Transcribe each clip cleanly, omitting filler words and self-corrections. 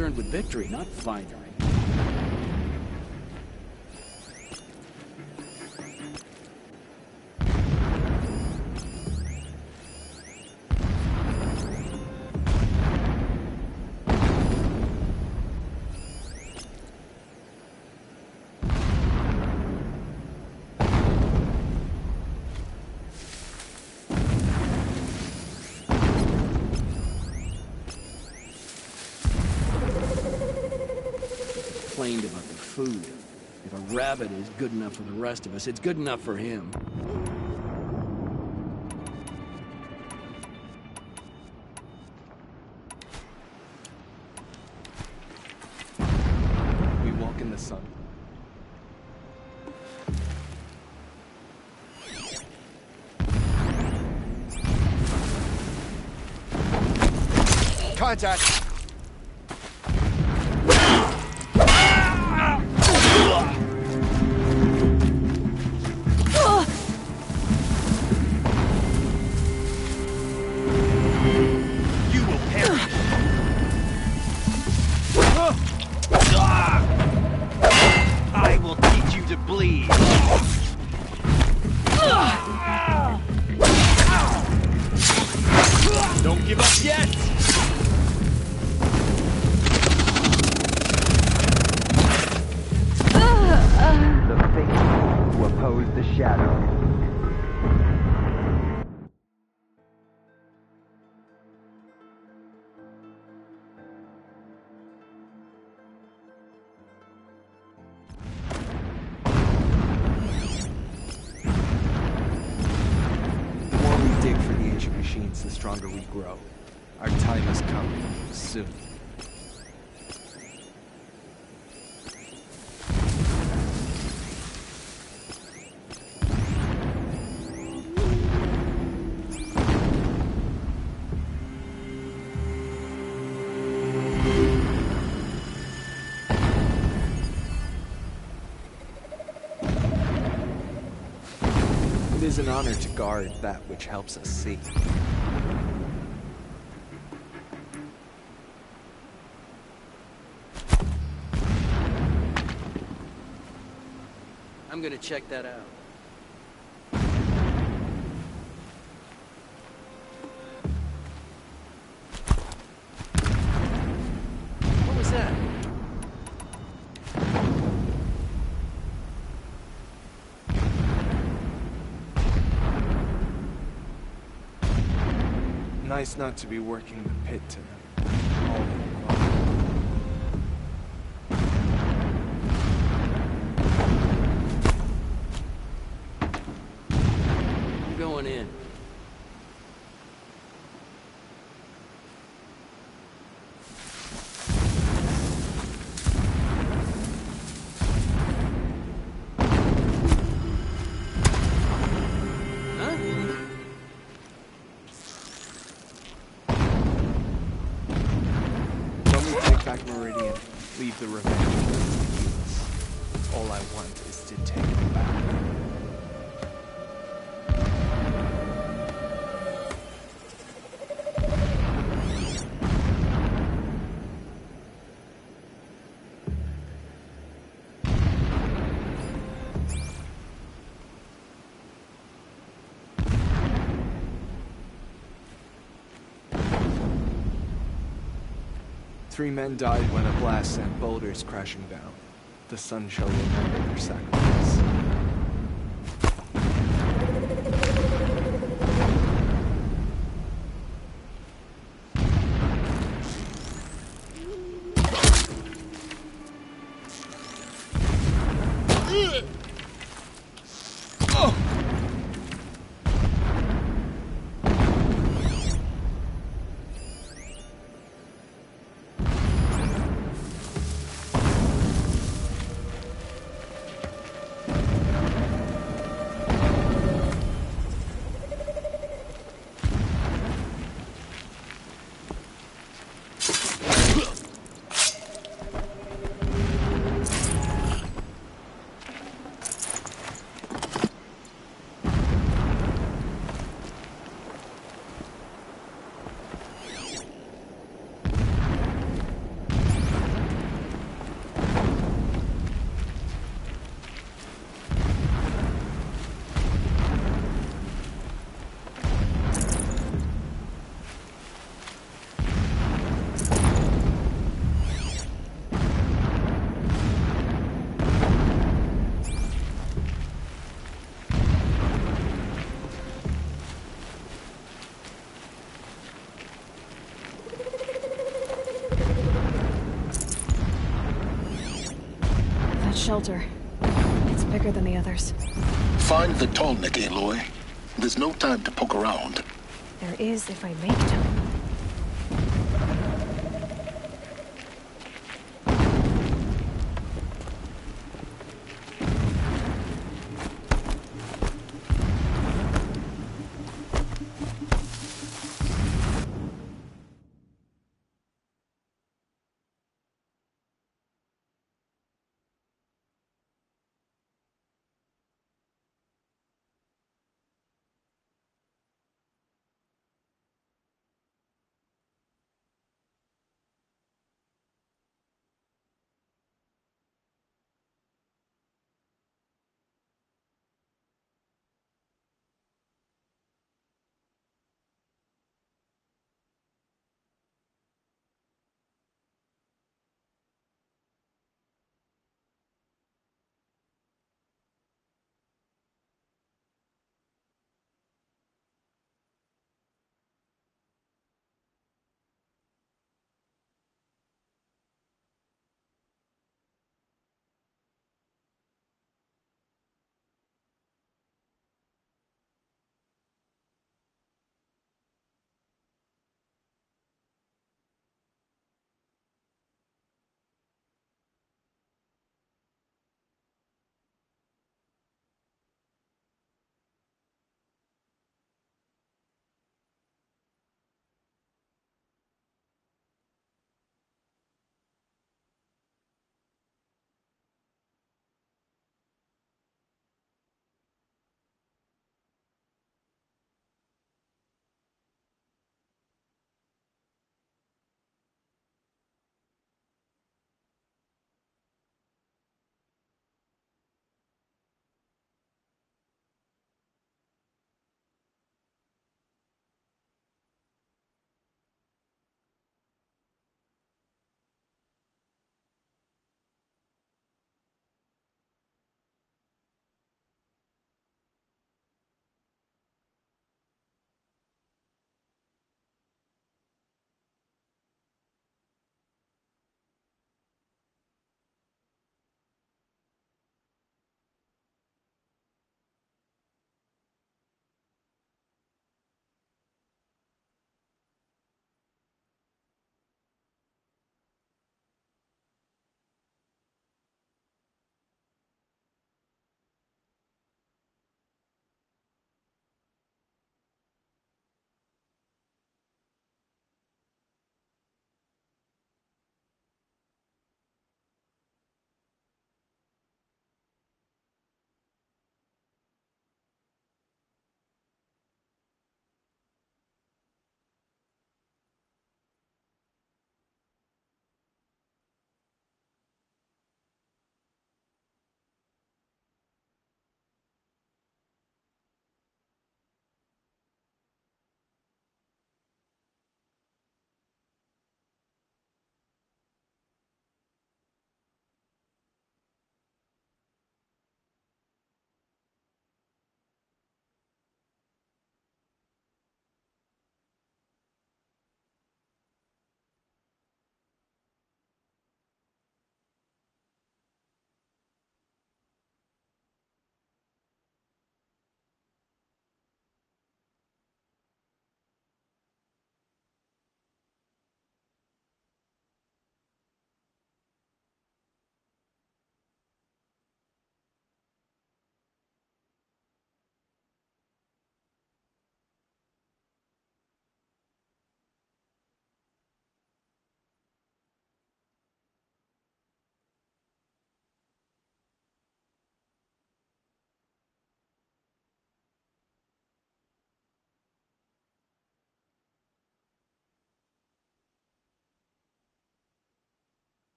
concerned with victory, not fighting. Complained about the food. If a rabbit is good enough for the rest of us, it's good enough for him. We walk in the sun. Contact! Don't give up yet! The faithful who oppose the shadow. Machines, the stronger we grow. Our time has come soon. It is an honor to guard that which helps us see. I'm gonna check that out. What was that? Nice not to be working the pit to them. All in one. Going in. Huh? When we take back Meridian, leave the revenge for us. All I want is to take it back. Three men died when a blast sent boulders crashing down. The sun shall remember their sacrifice. shelter. It's bigger than the others. Find the tallneck, Aloy. There's no time to poke around. There is if I make it.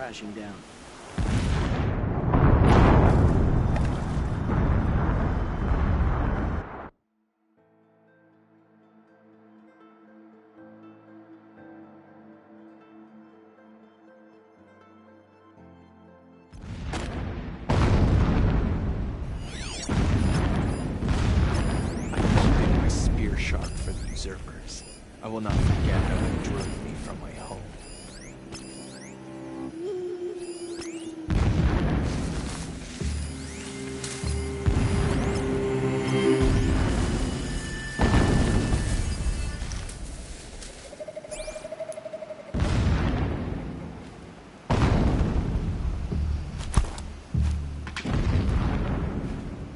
crashing down. Sharp for the usurpers. I will not forget how they drove me from my home.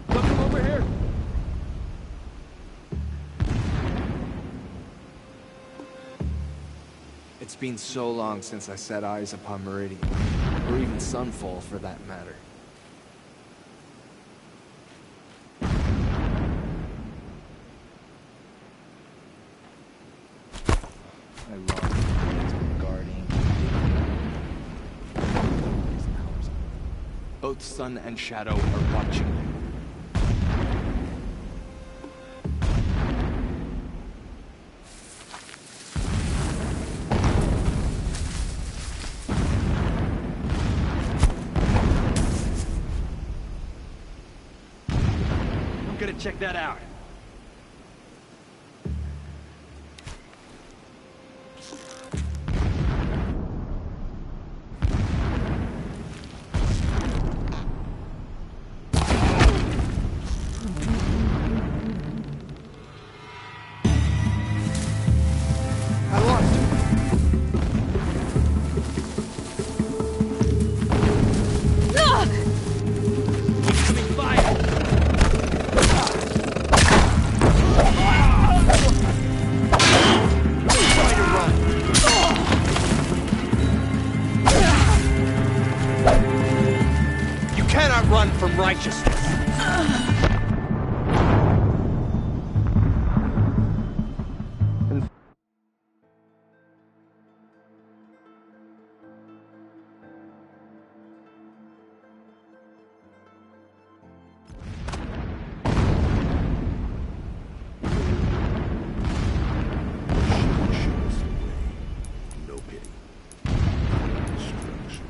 Something over here! It's been so long since I set eyes upon Meridian, or even Sunfall for that matter. I long for guarding. Both sun and shadow are watching you. I'm gonna check that out. I lost you. Incoming fire! Try to run. You cannot run from righteousness. No pity. Destruction.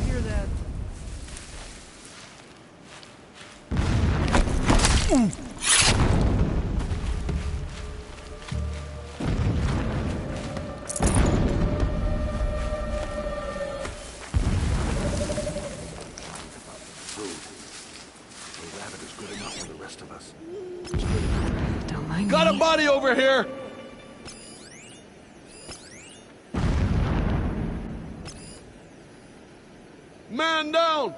Hear that? Food. The rabbit is good enough for the rest of us. Don't mind Got a me. body over here! Man down!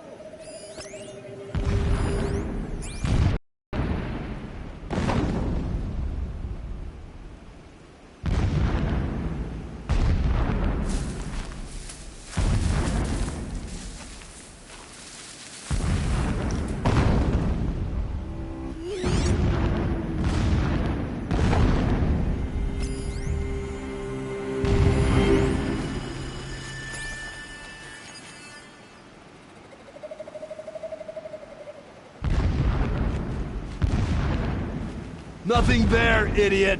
Nothing there, idiot!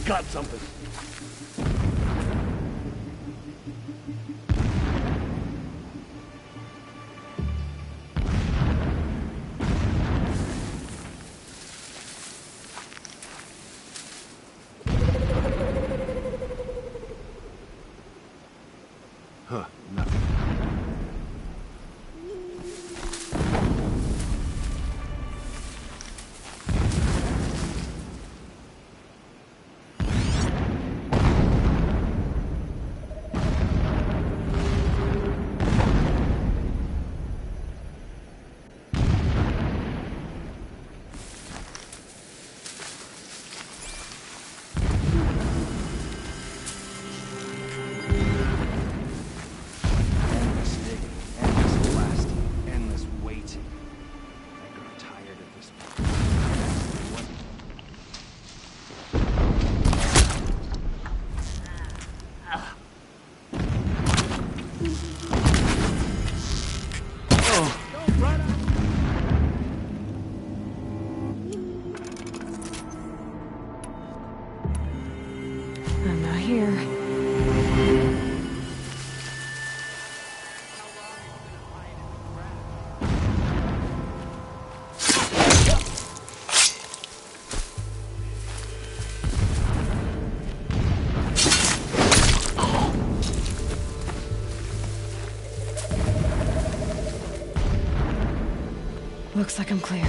Got something. Huh, nothing. here. Looks like I'm clear.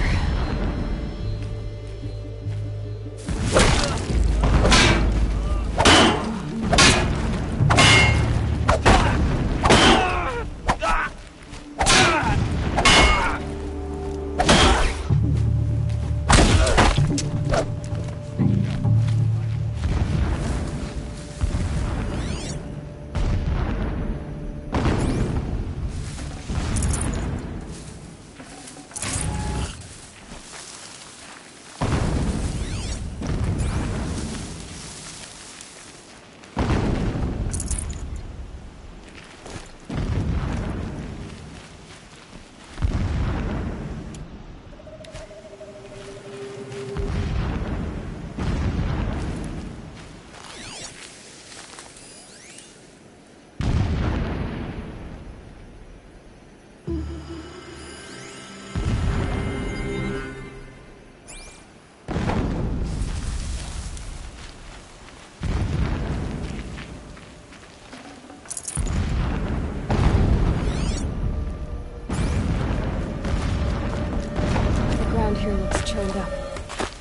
Here looks churned up.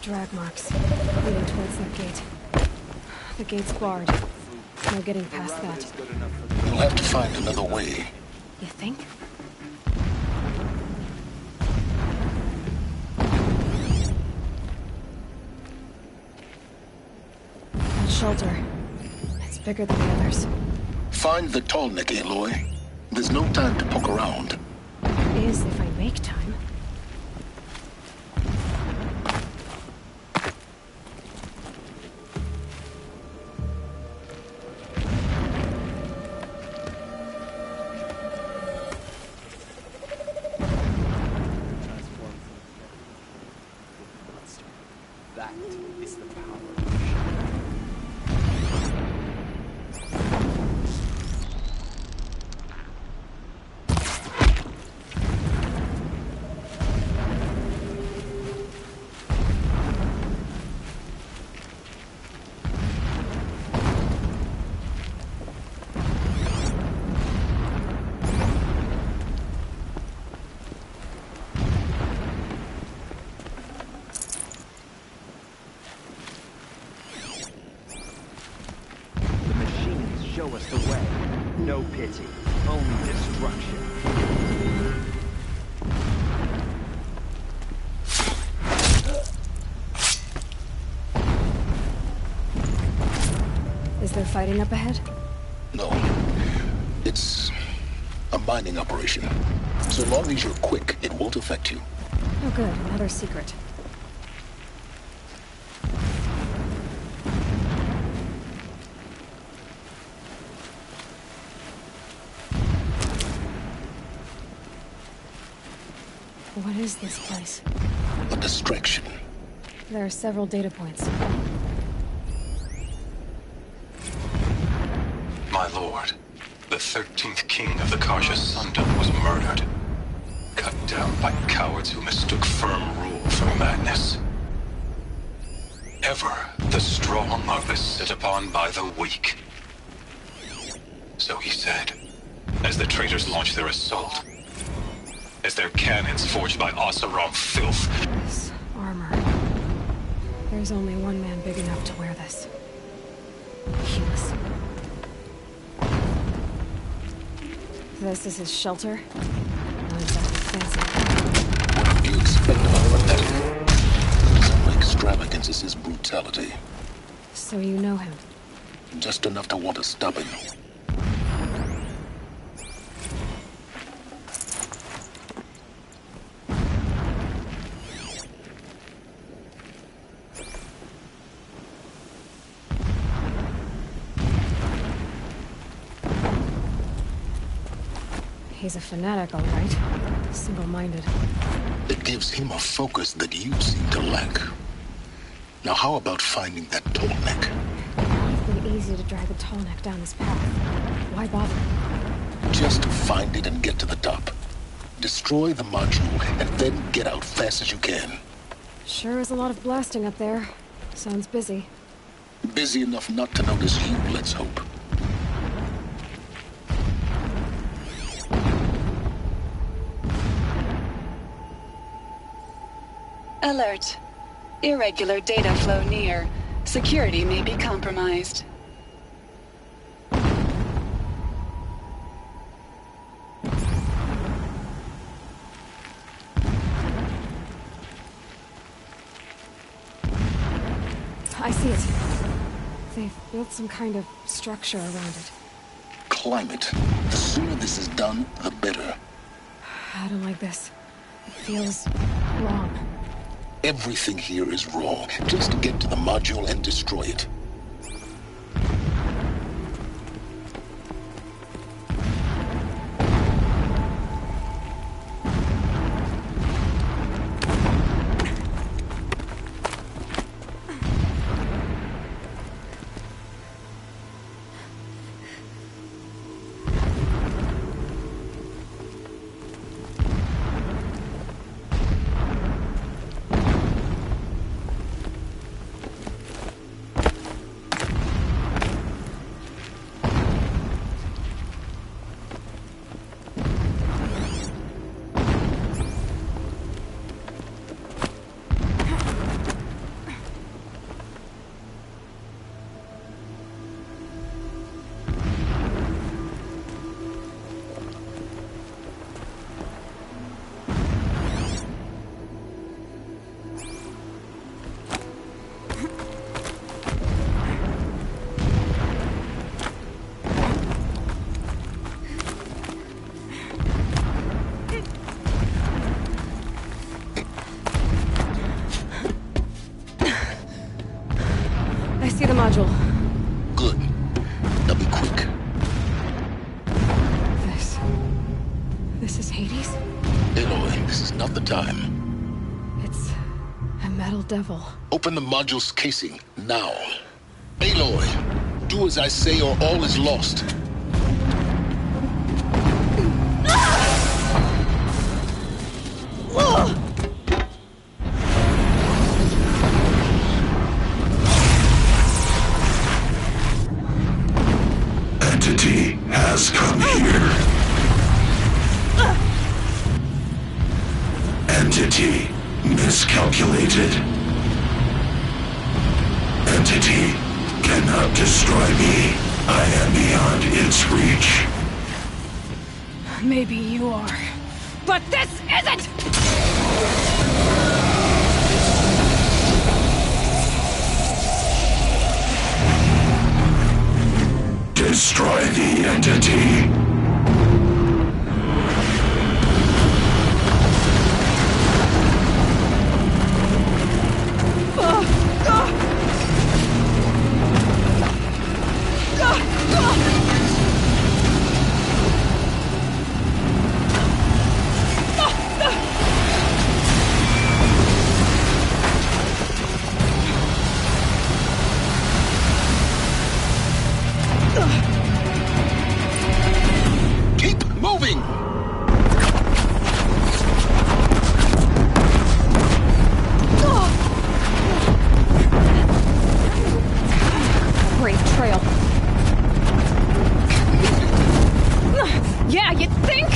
Drag marks leading towards that gate. The gate's barred. No getting past that. You'll have to find another way. You think? That shelter. It's bigger than the others. Find the Tallneck, Aloy. There's no time to poke around. Is if I make time. That is the power. Show us the way. No pity, only destruction. Is there fighting up ahead? No. It's a mining operation. So long as you're quick, it won't affect you. Oh good, another secret. What is this place? A distraction. There are several data points. My lord, the 13th king of the Karja Sundom was murdered. Cut down by cowards who mistook firm rule for madness. Ever the strong are beset upon by the weak. So he said, as the traitors launched their assault. As their cannons forged by Oseram filth. This armor. There's only one man big enough to wear this. Helis. This is his shelter? Not exactly fancy. What do you expect of a fanatic? Some extravagance is his brutality. So you know him? Just enough to want to stop him. He's a fanatic, all right. Single-minded. It gives him a focus that you seem to lack. Now how about finding that Tallneck? Not been easy easy to drag the tall neck down this path. Why bother? Just find it and get to the top. Destroy the module, and then get out fast as you can. Sure is a lot of blasting up there. Sounds busy. Busy enough not to notice you, let's hope. Alert. Irregular data flow near. Security may be compromised. I see it. They've built some kind of structure around it. Climate. The sooner this is done, the better. I don't like this. It feels wrong. Everything here is wrong. Just get to the module and destroy it. See the module. Good. Now be quick. This is Hades? Aloy, this is not the time. It's a metal devil. Open the module's casing, now. Aloy, do as I say or all is lost. Entity has come here. Entity miscalculated. Entity cannot destroy me. I am beyond its reach. Maybe you are. But this isn't! Destroy the entity. Keep moving! Great trail. Yeah, you think?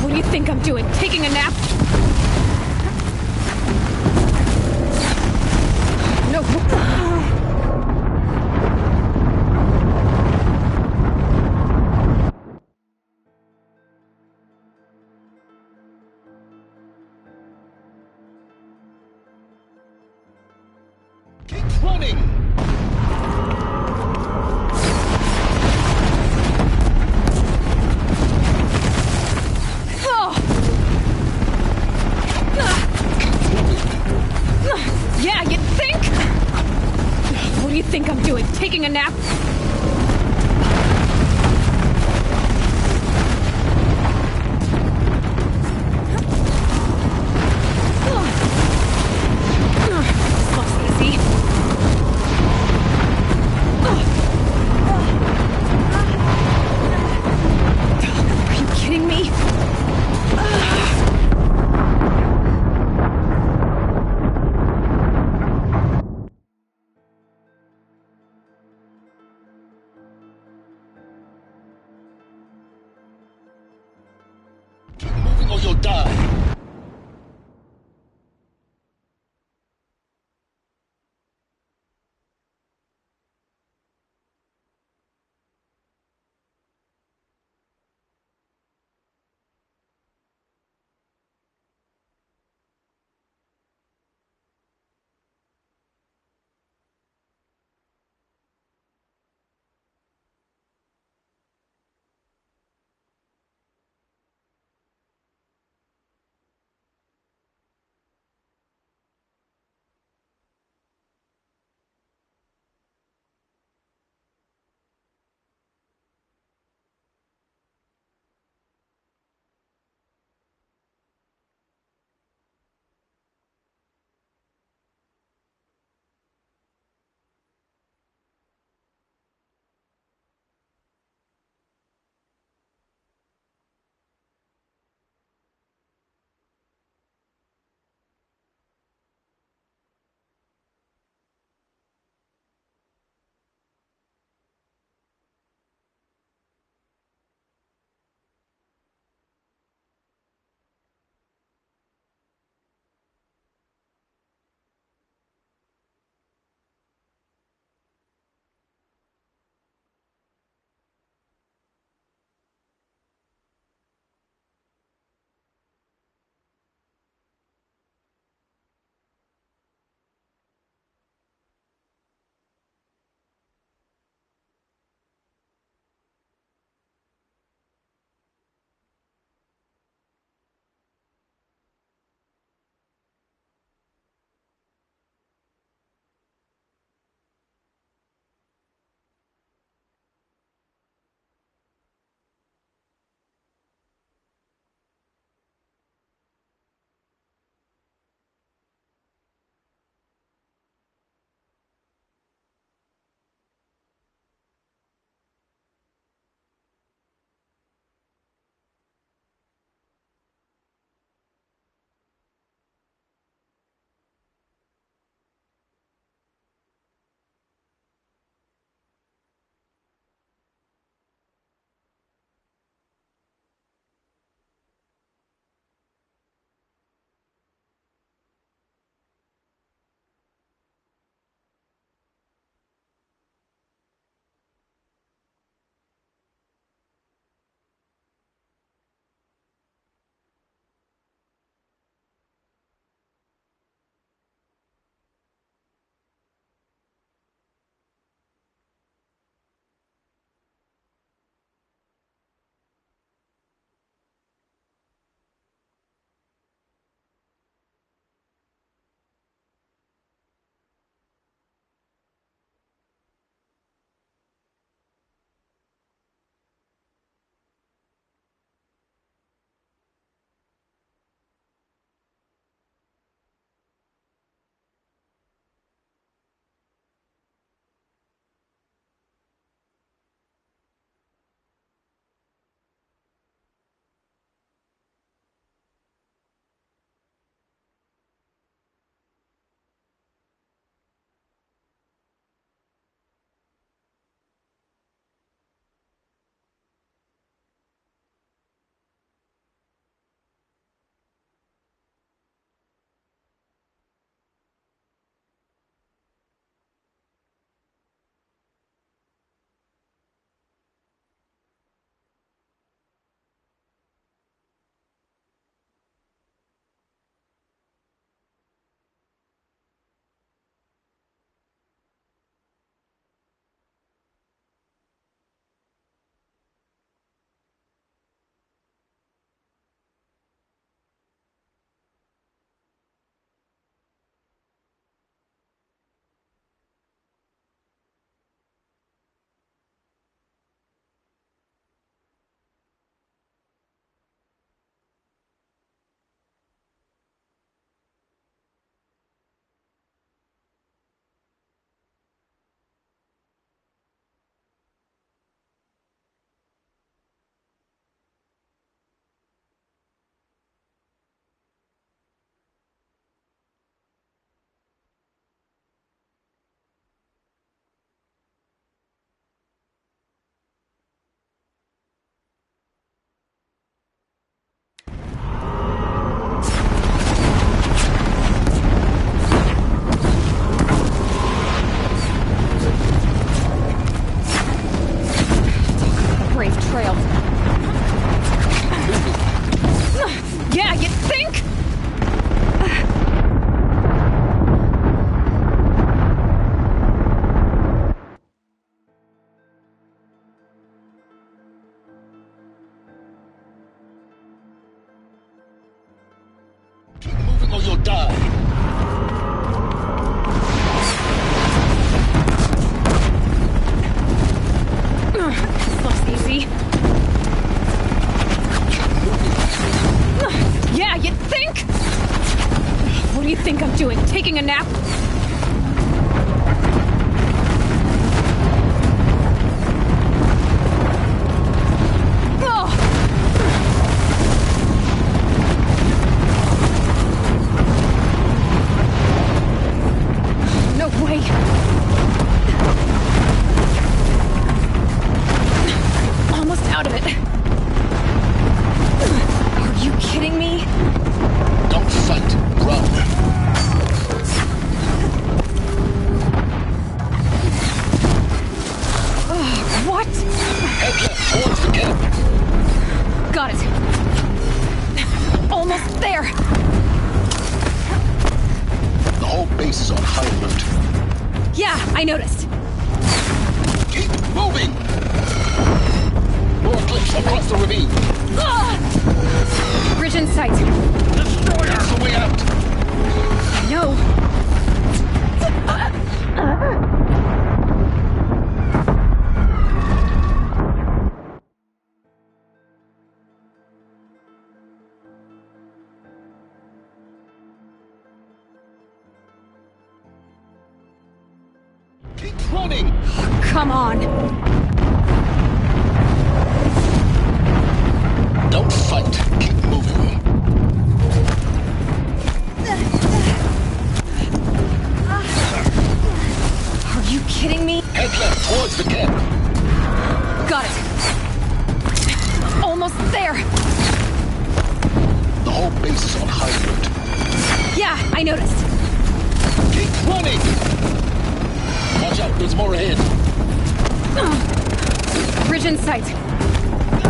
What do you think I'm doing? Taking a nap? No. Keep running! Yeah, you think? What do you think I'm doing? Taking a nap? This looks easy. you'll die. or die. This looks easy. Yeah, you'd think? What do you think I'm doing? Taking a nap? No way! Almost out of it. Are you kidding me? Don't fight. Run. What? Head left towards the camp. Got it. Almost there. The whole base is on high alert. Yeah, I noticed. Keep moving. More clips across the ravine. Bridge in sight. That's the way out. I know. Keep running. Come on. Don't fight. Keep moving. Are you kidding me? Head left towards the camp. Got it. Almost there. The whole base is on high alert. Yeah, I noticed. Keep running. Watch out, there's more ahead. Bridge in sight.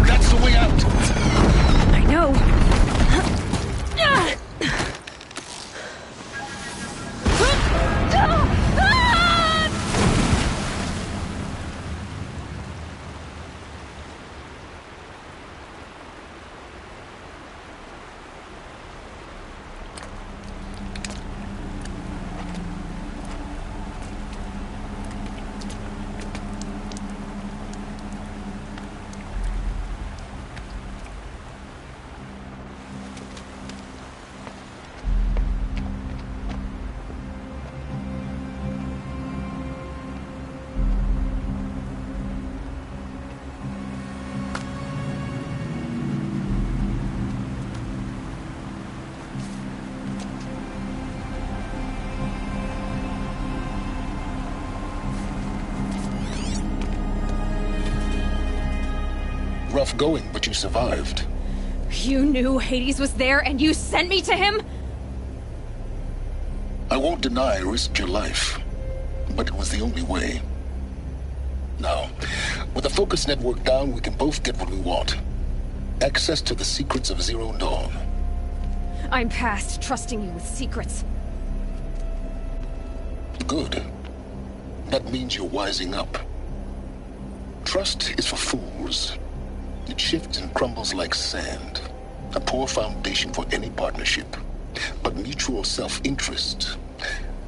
That's the way out. I know. Rough going, but you survived. You knew Hades was there and you sent me to him? I won't deny I risked your life, but it was the only way. Now, with the focus network down, we can both get what we want. Access to the secrets of Zero Dawn. I'm past trusting you with secrets. Good. That means you're wising up. Trust is for fools. It shifts and crumbles like sand. A poor foundation for any partnership. But mutual self-interest,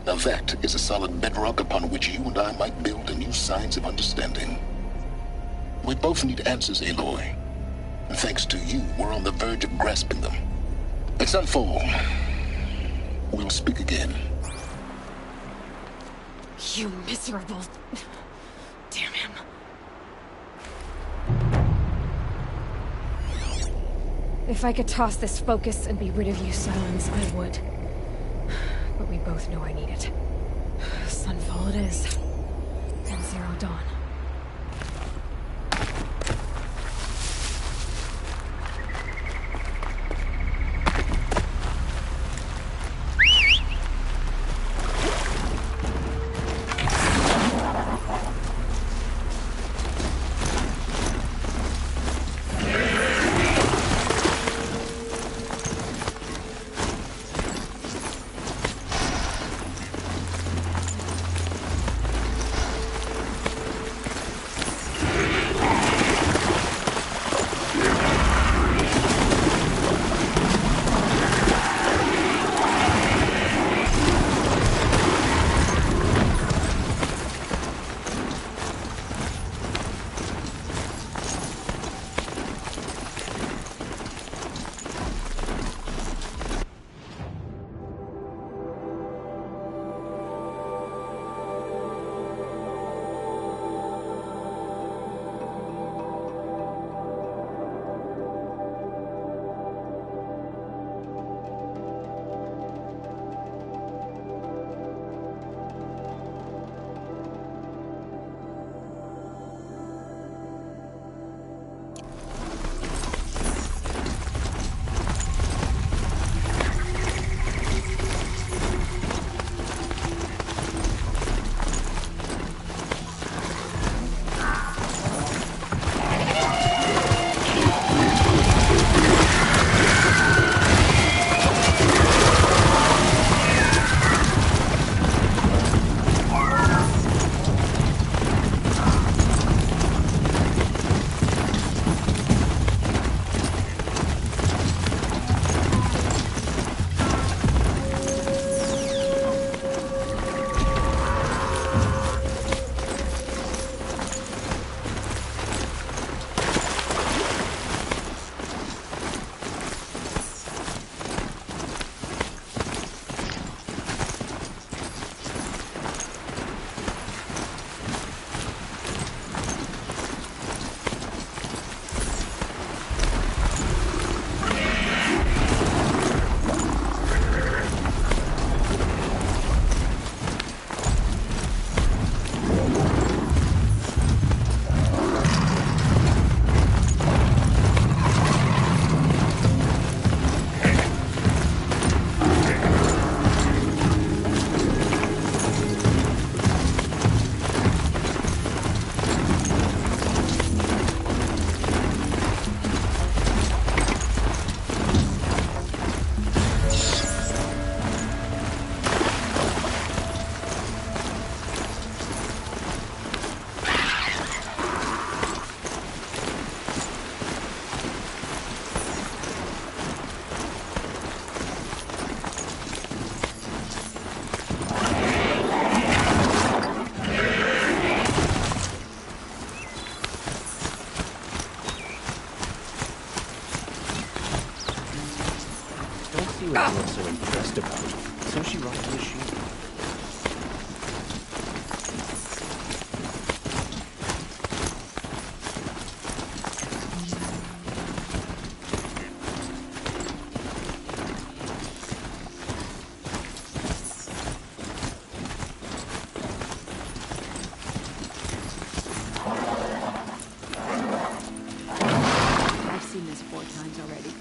now that is a solid bedrock upon which you and I might build a new science of understanding. We both need answers, Aloy. And thanks to you, we're on the verge of grasping them. It's unfold. We'll speak again. You miserable... Damn him. If I could toss this focus and be rid of you, Silence, I would. But we both know I need it. Sunfall it is. And Zero Dawn. what you look so impressed about. So she rocked the machine. I've seen this 4 times already.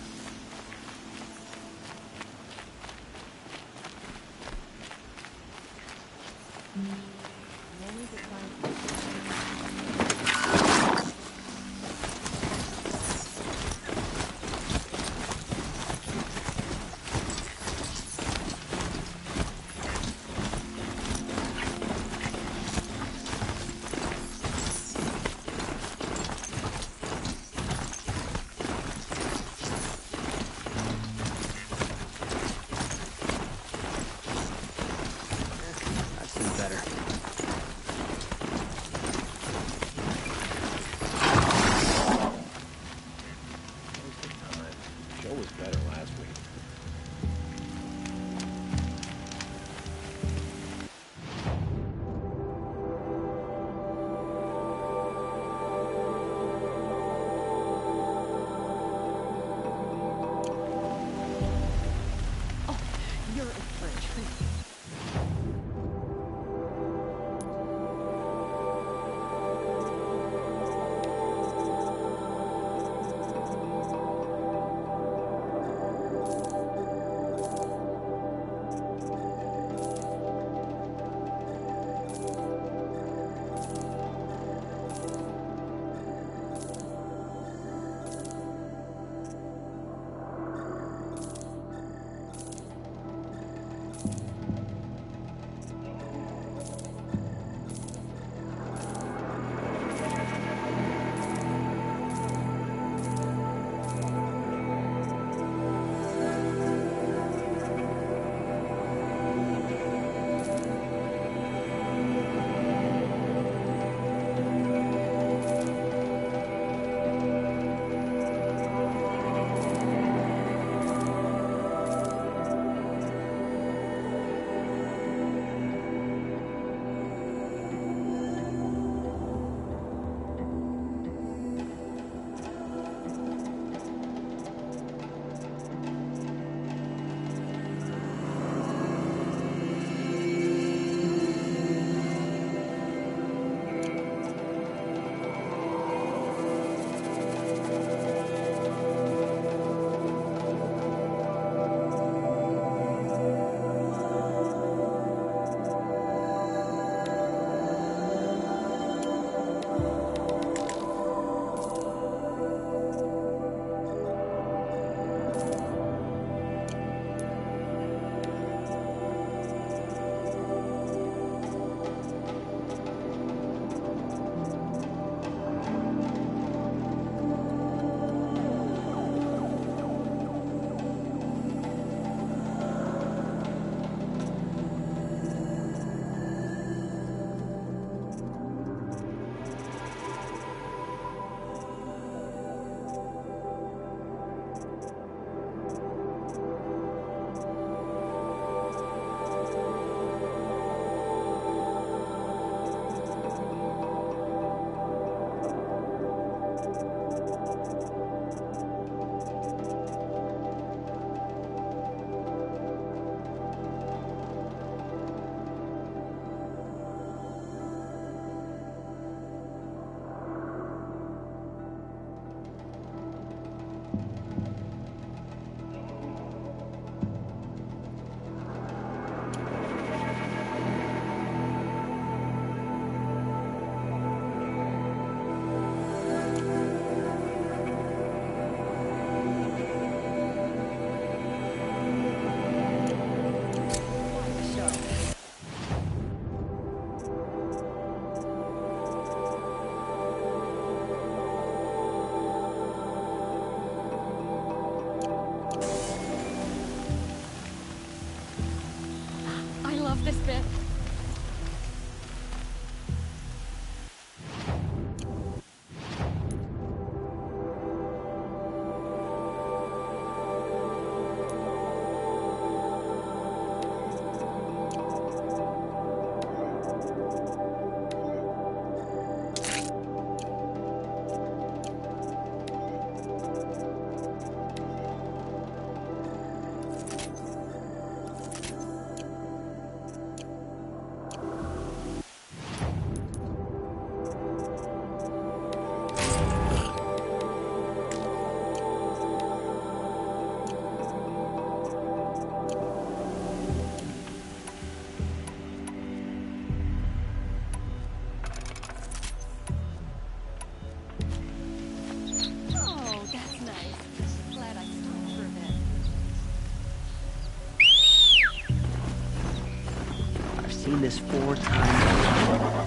seen this 4 times already.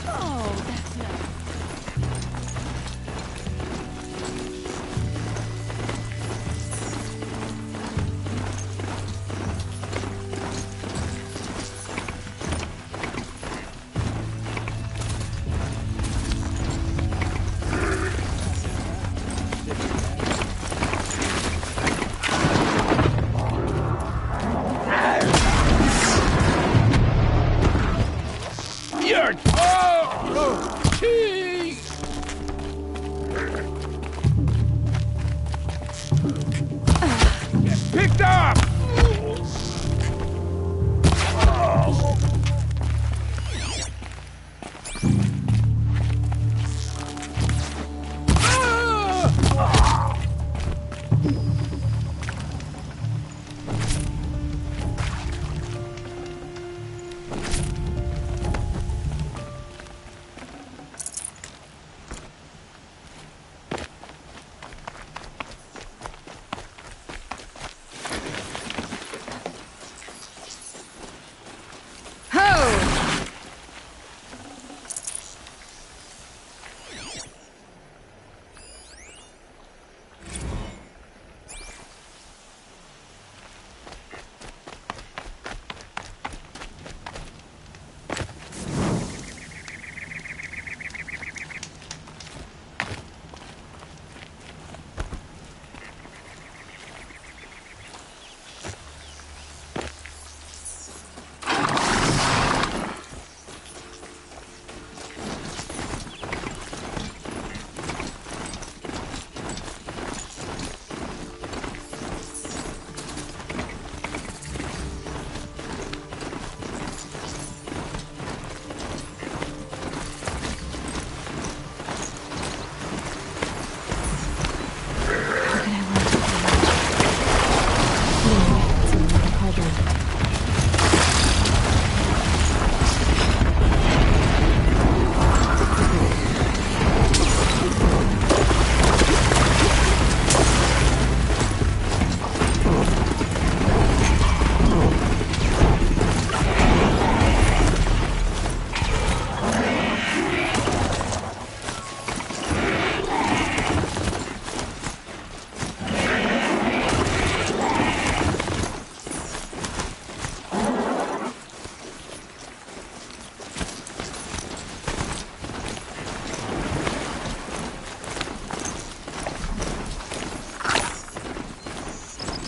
Oh, that's nice. Picked up!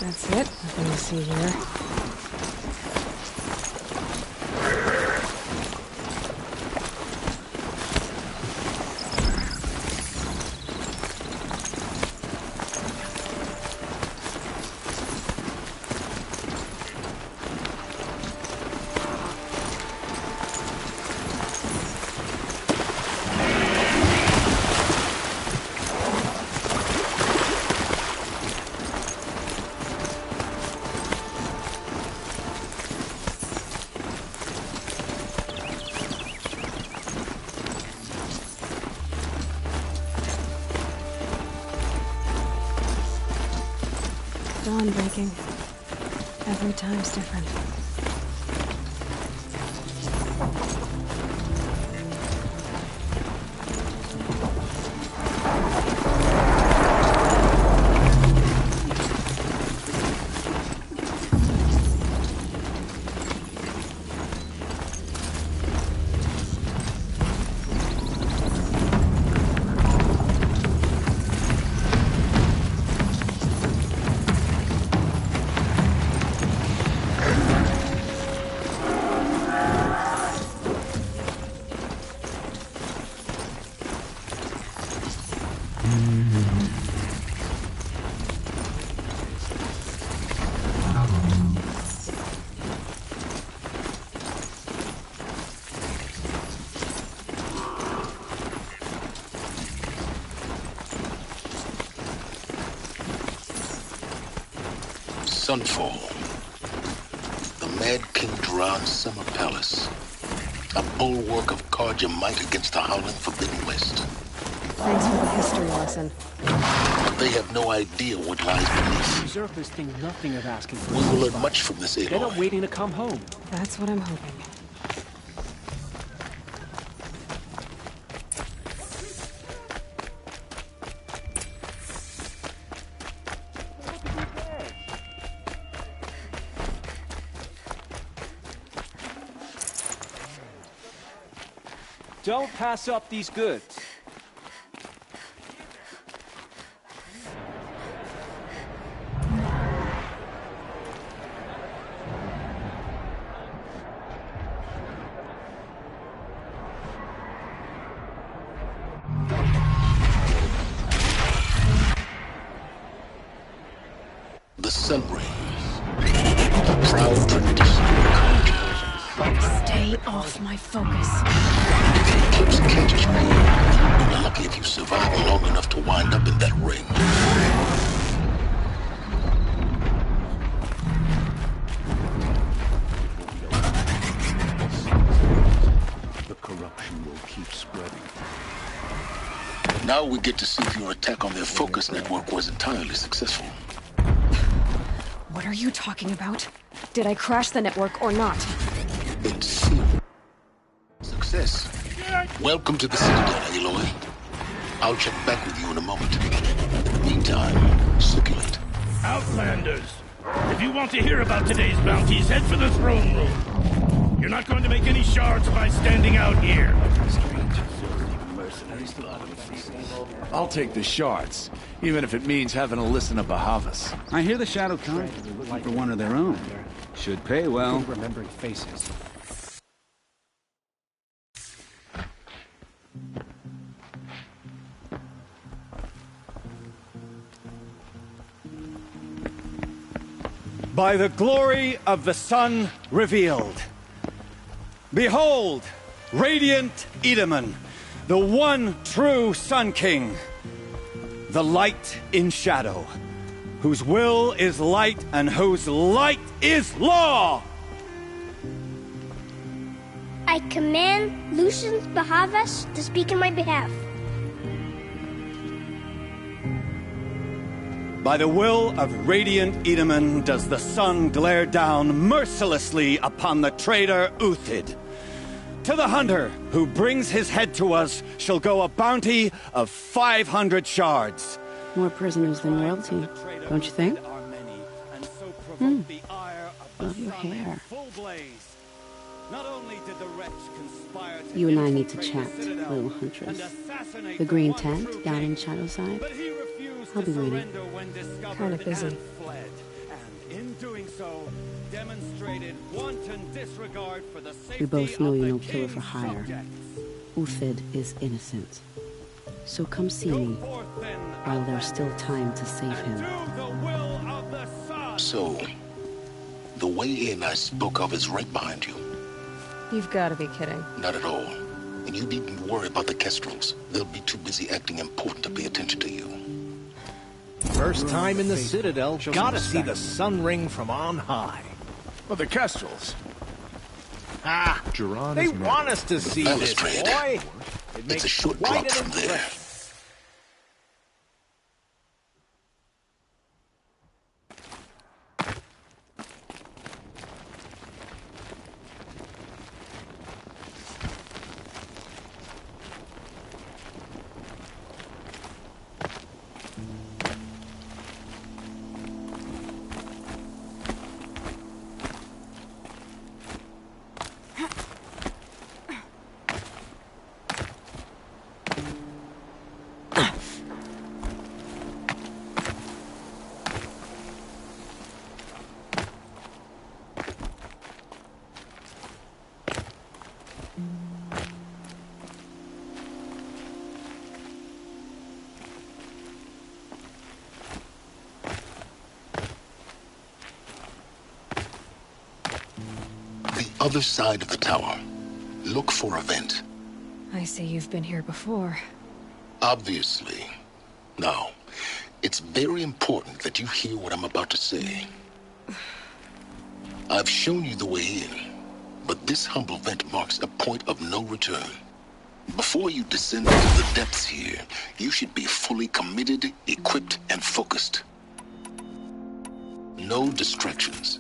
That's it. Nothing to see here. Dawn breaking. Every time's different. Sunfall. The Mad King Duran's summer palace. A bulwark of guard your might against the howling Forbidden West. Thanks for the history lesson. They have no idea what lies beneath. Usurpers think nothing of asking for We will learn ceasefire. much from this, They're not Aloy. waiting to come home. That's what I'm hoping. Don't pass up these goods. The sun rays. Proud tradition. Stay off my focus. The eclipse catches me. You're lucky if you survive long enough to wind up in that ring. The corruption will keep spreading. Now we get to see if your attack on their focus network was entirely successful. What are you talking about? Did I crash the network or not? In theory. Success. Welcome to the Citadel, Aloy. I'll check back with you in a moment. In the meantime, circulate. Outlanders, if you want to hear about today's bounties, head for the throne room. You're not going to make any shards by standing out here. I'll take the shards, even if it means having to listen to Bahavas. I hear the Shadow come for one of their own. Should pay well. Remembering faces. By the glory of the sun revealed. Behold, radiant Edaman, the one true Sun King. The light in shadow, whose will is light and whose light is law! I command Lucius Bahavas to speak in my behalf. By the will of radiant Edaman does the sun glare down mercilessly upon the traitor Uthid. To the hunter who brings his head to us shall go a bounty of 500 shards. More prisoners than royalty, don't you think? Love your hair. You and I need to chat, little huntress. The green tent down in Shadowside. I'll be waiting. Kinda busy. We both know you're no killer for hire. Uthid is innocent. So come see me while there's still time to save him. So, the way in I spoke of is right behind you. You've got to be kidding. Not at all. And you needn't worry about the Kestrels. They'll be too busy acting important to pay attention to you. First time in the Citadel, gotta see the sun ring from on high. But the Kestrels. Ah, they want us to see this, Balustrade. boy. It It's makes a short quite drop an from there. impression. Other side of the tower. Look for a vent. I see you've been here before. Obviously. Now, it's very important that you hear what I'm about to say. I've shown you the way in, but this humble vent marks a point of no return. Before you descend into the depths here, you should be fully committed, equipped, and focused. No distractions.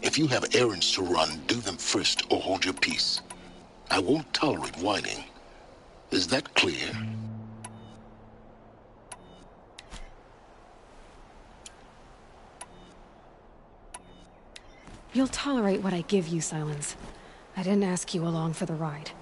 If you have errands to run, do them first or hold your peace. I won't tolerate whining. Is that clear? You'll tolerate what I give you, Silence. I didn't ask you along for the ride.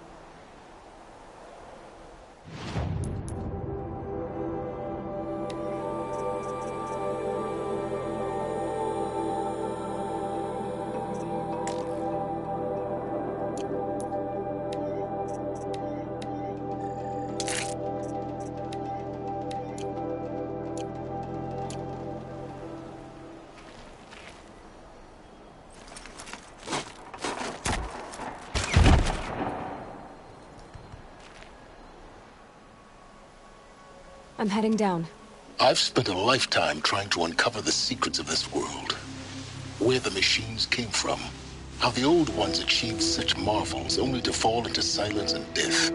I'm heading down. I've spent a lifetime trying to uncover the secrets of this world. Where the machines came from. How the old ones achieved such marvels only to fall into silence and death.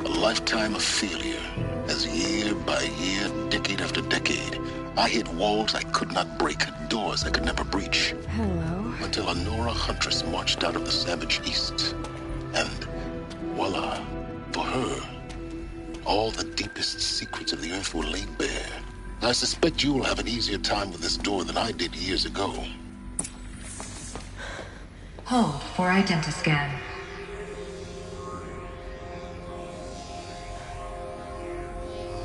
A lifetime of failure. As year by year, decade after decade, I hit walls I could not break, doors I could never breach. Hello. Until a Nora huntress marched out of the savage east. And voila, for her, all the deepest secrets of the Earth were laid bare. I suspect you will have an easier time with this door than I did years ago. Hold for identiscan.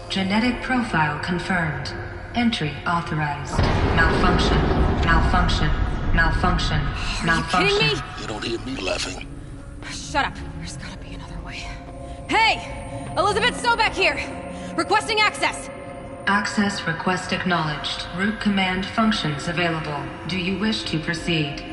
Genetic profile confirmed. Entry authorized. Malfunction. Malfunction. Malfunction. Malfunction. Are you kidding me? You don't hear me laughing. Shut up. There's gotta be another way. Hey! Elizabeth Sobek here! Requesting access! Access request acknowledged. Root command functions available. Do you wish to proceed?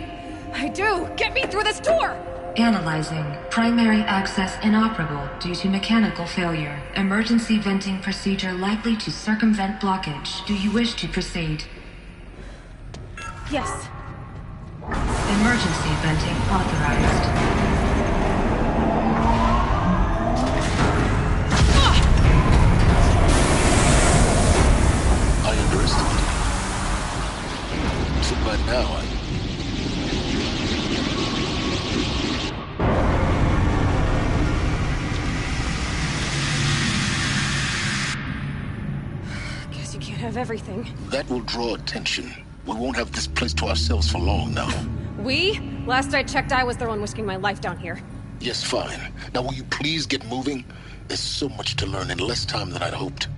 I do! Get me through this door! Analyzing. Primary access inoperable due to mechanical failure. Emergency venting procedure likely to circumvent blockage. Do you wish to proceed? Yes. Emergency venting authorized. So by now, Guess you can't have everything. That will draw attention. We won't have this place to ourselves for long now. We? Last I checked, I was the one risking my life down here. Yes, fine. Now will you please get moving? There's so much to learn in less time than I'd hoped.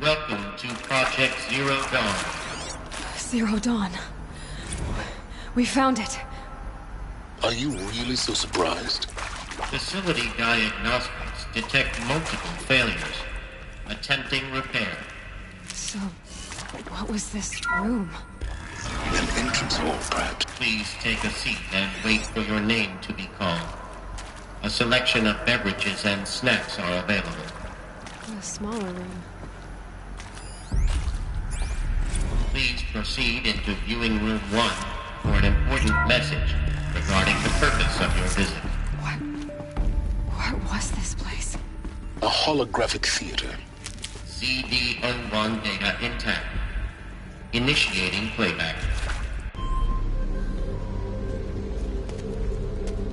Welcome to Project Zero Dawn. Zero Dawn. We found it. Are you really so surprised? Facility diagnostics detect multiple failures. Attempting repair. So, what was this room? An entrance hall, perhaps. Please take a seat and wait for your name to be called. A selection of beverages and snacks are available. A smaller room. Please proceed into viewing room 1 for an important message regarding the purpose of your visit. What was this place? A holographic theater. CD01 data intact. Initiating playback.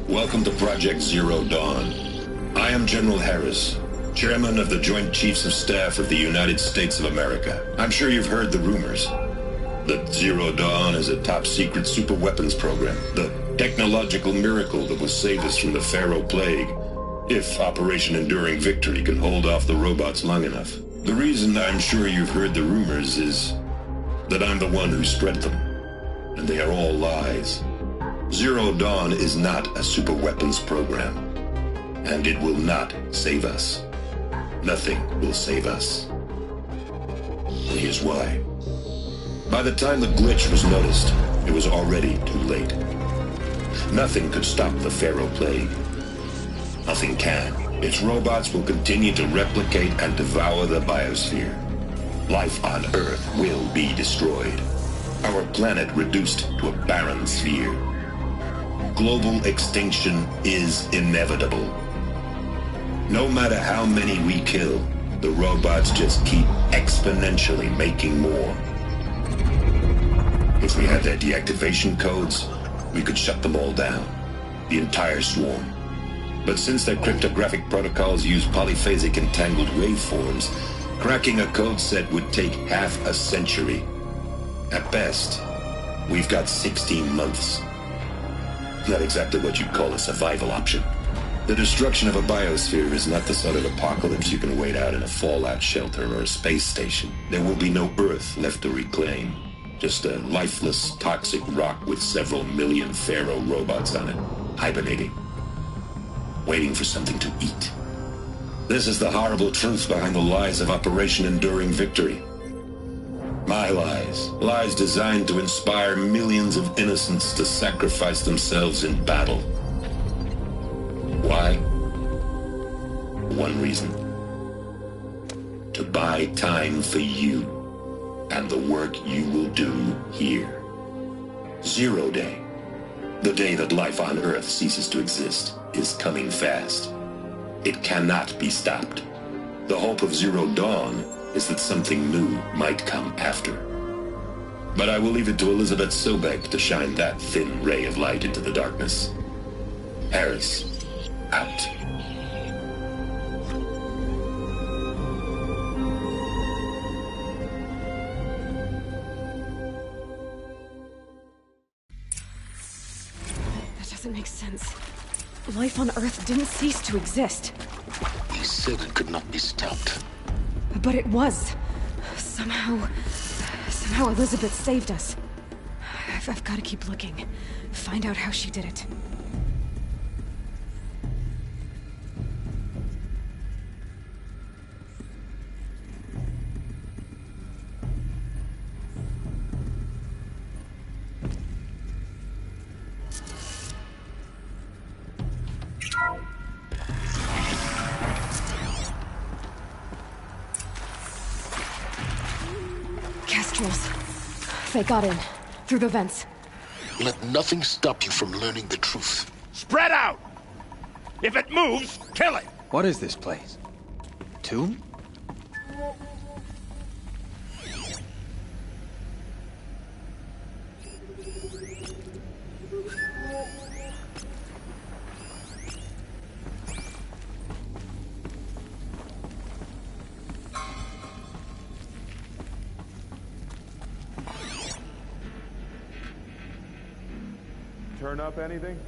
Welcome to Project Zero Dawn. I am General Harris, Chairman of the Joint Chiefs of Staff of the United States of America. I'm sure you've heard the rumors that Zero Dawn is a top-secret superweapons program, the technological miracle that will save us from the Pharaoh Plague, if Operation Enduring Victory can hold off the robots long enough. The reason I'm sure you've heard the rumors is that I'm the one who spread them, and they are all lies. Zero Dawn is not a superweapons program, and it will not save us. Nothing will save us. And here's why. By the time the glitch was noticed, it was already too late. Nothing could stop the Pharaoh Plague. Nothing can. Its robots will continue to replicate and devour the biosphere. Life on Earth will be destroyed. Our planet reduced to a barren sphere. Global extinction is inevitable. No matter how many we kill, the robots just keep exponentially making more. If we had their deactivation codes, we could shut them all down. The entire swarm. But since their cryptographic protocols use polyphasic entangled waveforms, cracking a code set would take half a century. At best, we've got 16 months. Not exactly what you'd call a survival option. The destruction of a biosphere is not the sort of apocalypse you can wait out in a fallout shelter or a space station. There will be no Earth left to reclaim. Just a lifeless, toxic rock with several million Pharaoh robots on it, hibernating, waiting for something to eat. This is the horrible truth behind the lies of Operation Enduring Victory. My lies. Lies designed to inspire millions of innocents to sacrifice themselves in battle. Why? One reason. To buy time for you and the work you will do here. 0 Day, the day that life on Earth ceases to exist, is coming fast. It cannot be stopped. The hope of Zero Dawn is that something new might come after. But I will leave it to Elizabeth Sobek to shine that thin ray of light into the darkness. Harris, out. That doesn't make sense. Life on Earth didn't cease to exist. He said it could not be stopped. But it was. Somehow Elizabeth saved us. I've got to keep looking. Find out how she did it. Kestrels. They got in. Through the vents. Let nothing stop you from learning the truth. Spread out! If it moves, kill it! What is this place? Tomb? Turn up anything?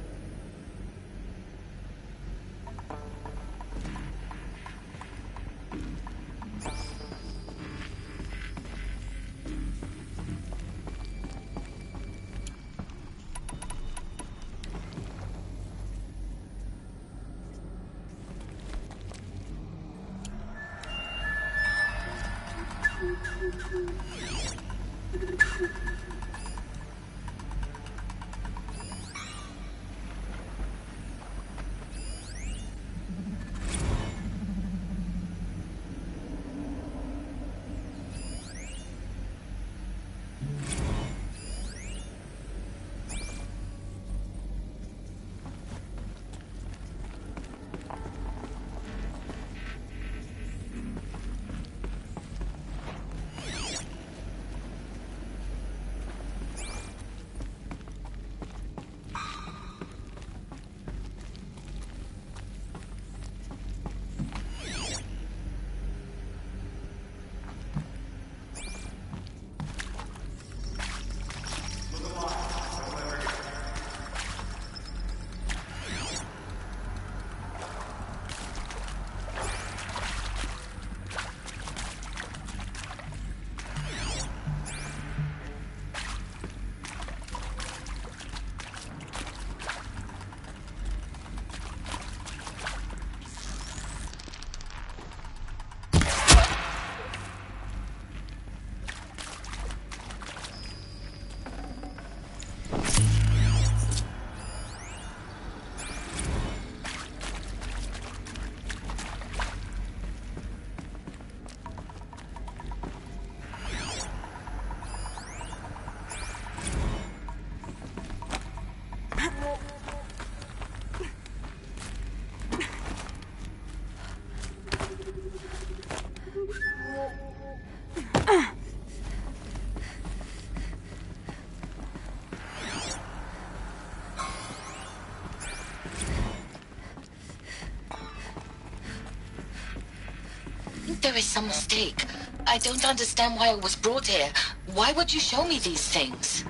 There is some mistake. I don't understand why I was brought here. Why would you show me these things?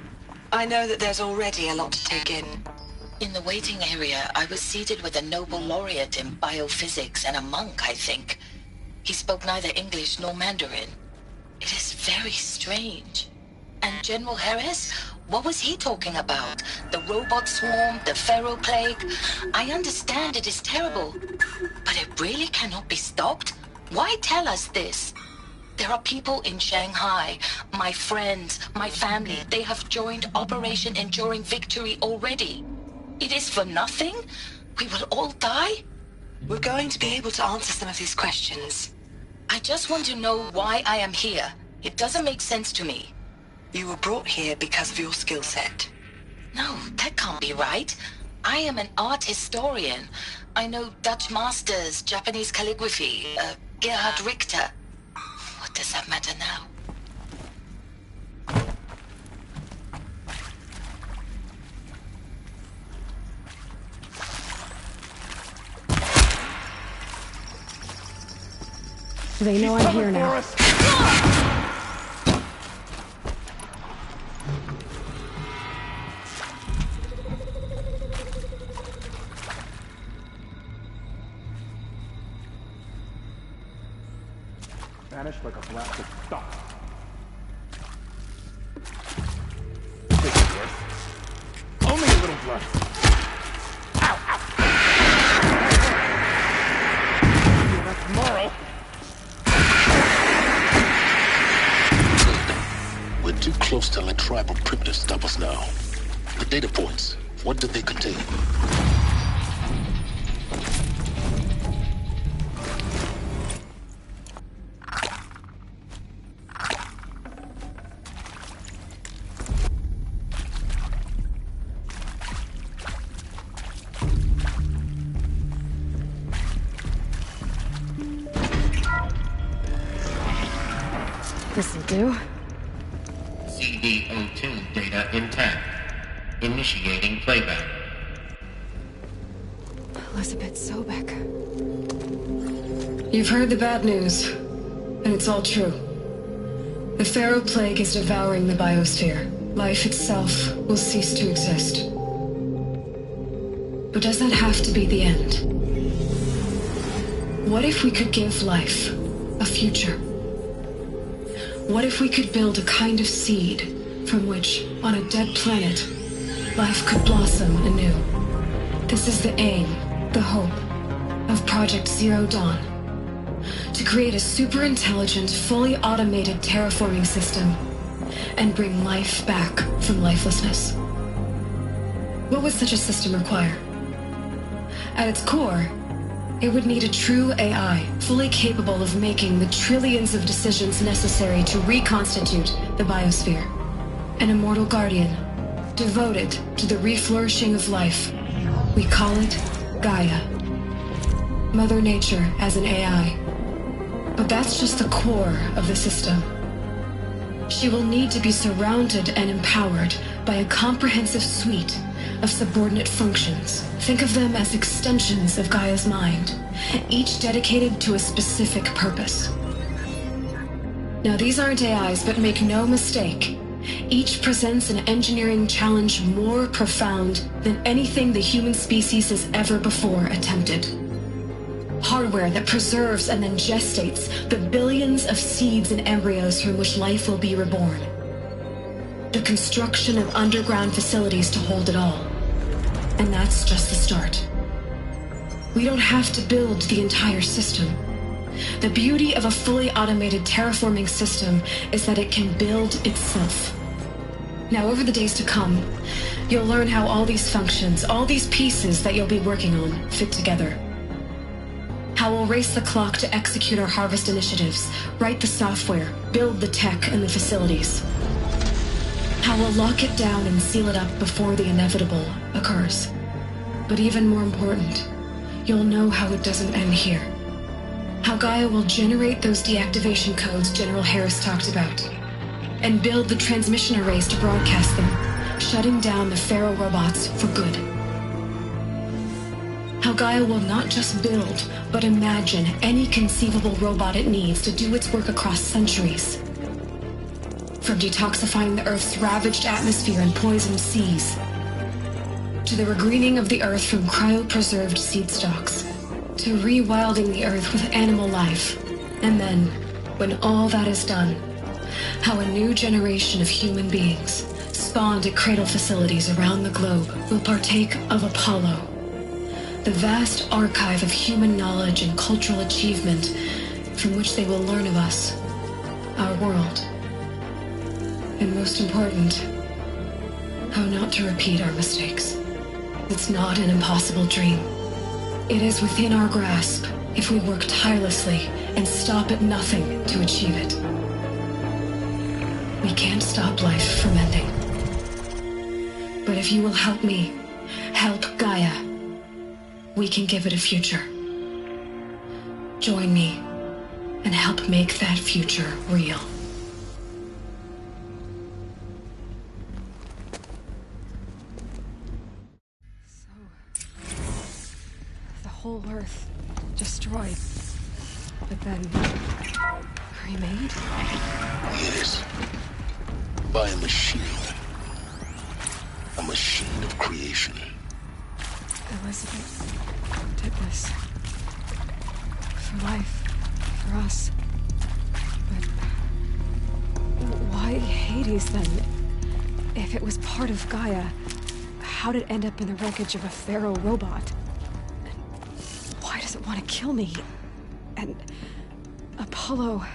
I know that there's already a lot to take in. In the waiting area, I was seated with a Nobel laureate in biophysics and a monk, I think. He spoke neither English nor Mandarin. It is very strange. And General Harris? What was he talking about? The robot swarm, the Pharaoh plague? I understand it is terrible, but it really cannot be stopped? Why tell us this? There are people in Shanghai, my friends, my family. They have joined Operation Enduring Victory already. It is for nothing? We will all die? We're going to be able to answer some of these questions. I just want to know why I am here. It doesn't make sense to me. You were brought here because of your skill set. No, that can't be right. I am an art historian. I know Dutch masters, Japanese calligraphy, Gerhard Richter. What does that matter now? They know I'm here now. Vanished like a blast of stuff. Only a little blood. Ow, ow. That's moral. We're too close to let tribal primitives stop us now. The data points, what do they contain? This'll do. CD02 data intact. Initiating playback. Elizabeth Sobek. You've heard the bad news, and it's all true. The Pharaoh plague is devouring the biosphere. Life itself will cease to exist. But does that have to be the end? What if we could give life a future? What if we could build a kind of seed from which, on a dead planet, life could blossom anew? This is the aim, the hope, of Project Zero Dawn. To create a super-intelligent, fully automated terraforming system and bring life back from lifelessness. What would such a system require? At its core, it would need a true AI, fully capable of making the trillions of decisions necessary to reconstitute the biosphere. An immortal guardian, devoted to the reflourishing of life. We call it Gaia. Mother Nature as an AI. But that's just the core of the system. She will need to be surrounded and empowered by a comprehensive suite of subordinate functions. Think of them as extensions of Gaia's mind, each dedicated to a specific purpose. Now, these aren't AIs, but make no mistake, each presents an engineering challenge more profound than anything the human species has ever before attempted. Hardware that preserves and then gestates the billions of seeds and embryos from which life will be reborn. The construction of underground facilities to hold it all. And that's just the start. We don't have to build the entire system. The beauty of a fully automated terraforming system is that it can build itself. Now, over the days to come, you'll learn how all these functions, all these pieces that you'll be working on, fit together. How we'll race the clock to execute our harvest initiatives, write the software, build the tech and the facilities. How we'll lock it down and seal it up before the inevitable occurs. But even more important, you'll know how it doesn't end here. How Gaia will generate those deactivation codes General Harris talked about, and build the transmission arrays to broadcast them, shutting down the Pharaoh robots for good. How Gaia will not just build, but imagine any conceivable robot it needs to do its work across centuries. From detoxifying the Earth's ravaged atmosphere and poisoned seas, to the regreening of the Earth from cryopreserved seed stalks, to rewilding the Earth with animal life. And then, when all that is done, how a new generation of human beings, spawned at cradle facilities around the globe, will partake of Apollo, the vast archive of human knowledge and cultural achievement from which they will learn of us, our world. And most important, how not to repeat our mistakes. It's not an impossible dream. It is within our grasp if we work tirelessly and stop at nothing to achieve it. We can't stop life from ending. But if you will help me, help Gaia, we can give it a future. Join me and help make that future real. The whole Earth destroyed, but then remade? Yes. By a machine. A machine of creation. Elizabeth did this. For life. For us. But why Hades then? If it was part of Gaia, how did it end up in the wreckage of a pharaoh robot? Why does it want to kill me? And Apollo,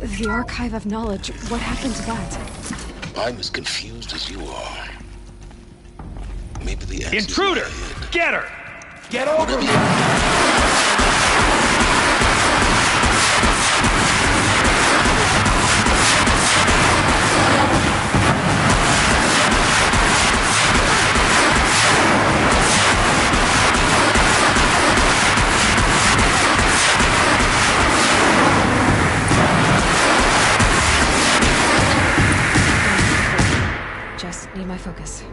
the archive of knowledge, what happened to that? I'm as confused as you are. Maybe the answer. Intruder! Get her! Get over here! Just need my focus.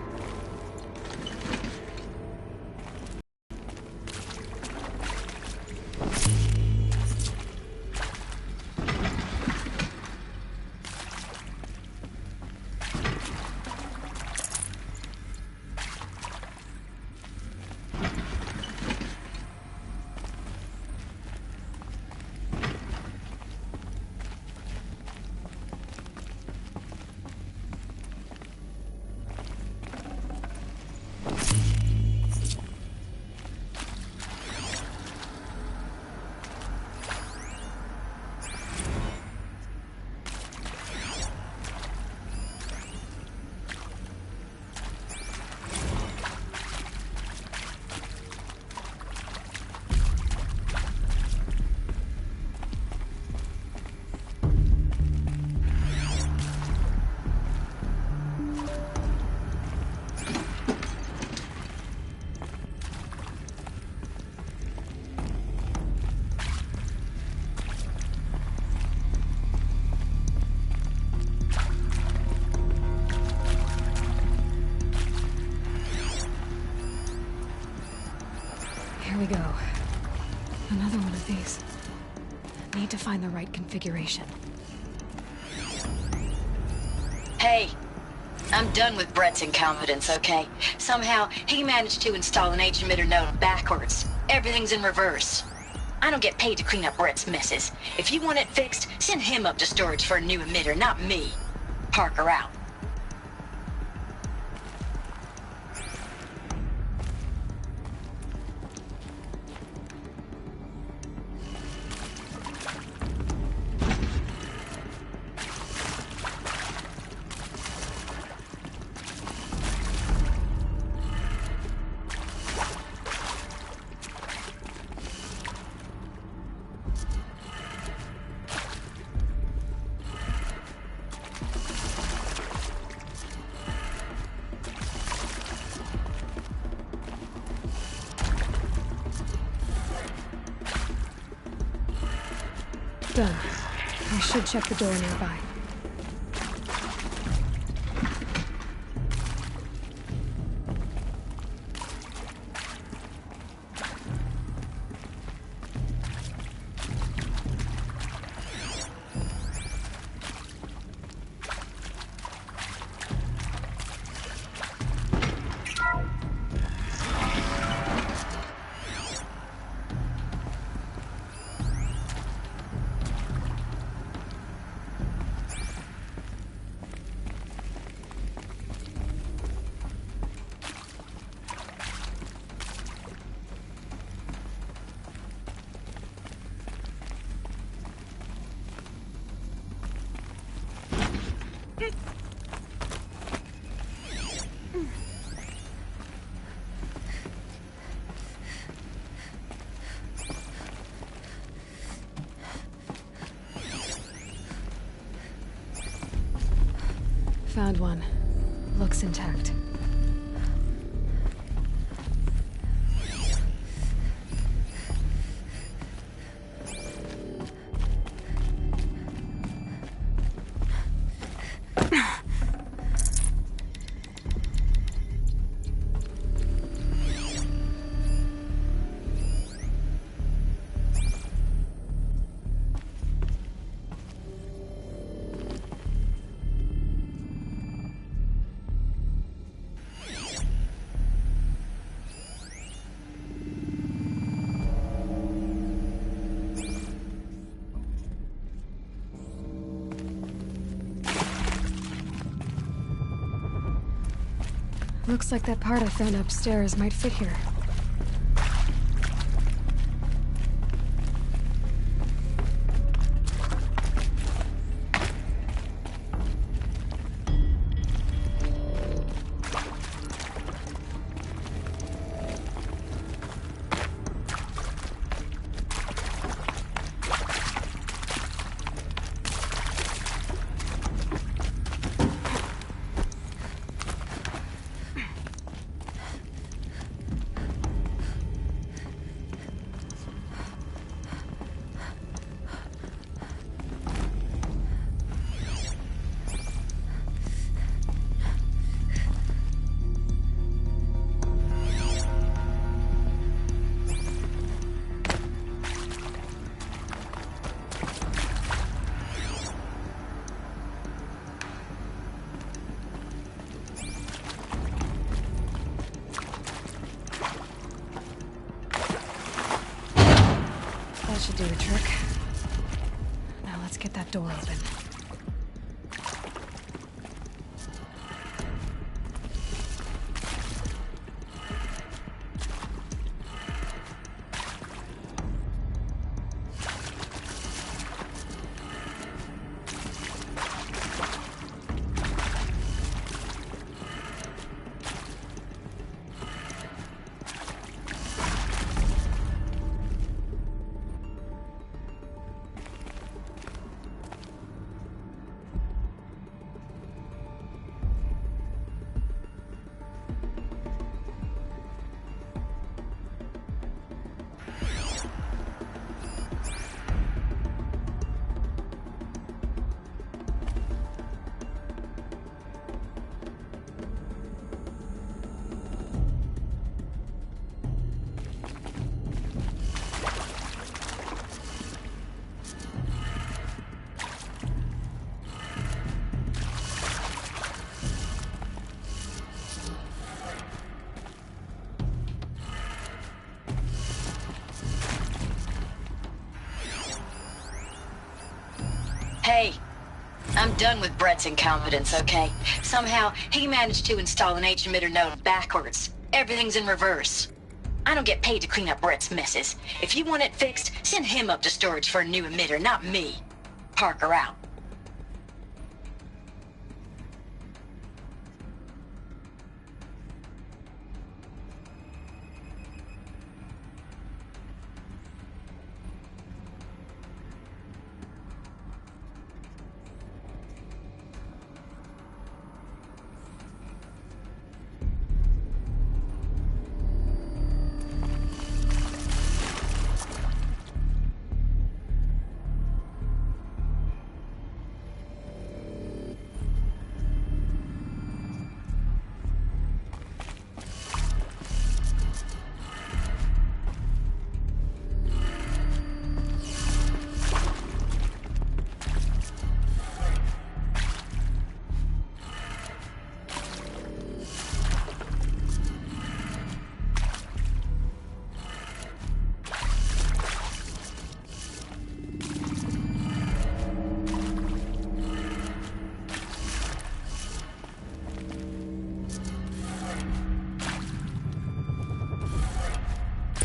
Here we go. Another one of these. Need to find the right configuration. Hey, I'm done with Brett's incompetence, okay? Somehow, he managed to install an H-emitter node backwards. Everything's in reverse. I don't get paid to clean up Brett's messes. If you want it fixed, send him up to storage for a new emitter, not me. Parker out. Done. I should check the door nearby. Found one. Looks intact. Looks like that part I found upstairs might fit here. That should do the trick. Now let's get that door open. Hey, I'm done with Brett's incompetence, okay? Somehow, he managed to install an H-emitter node backwards. Everything's in reverse. I don't get paid to clean up Brett's messes. If you want it fixed, send him up to storage for a new emitter, not me. Parker out.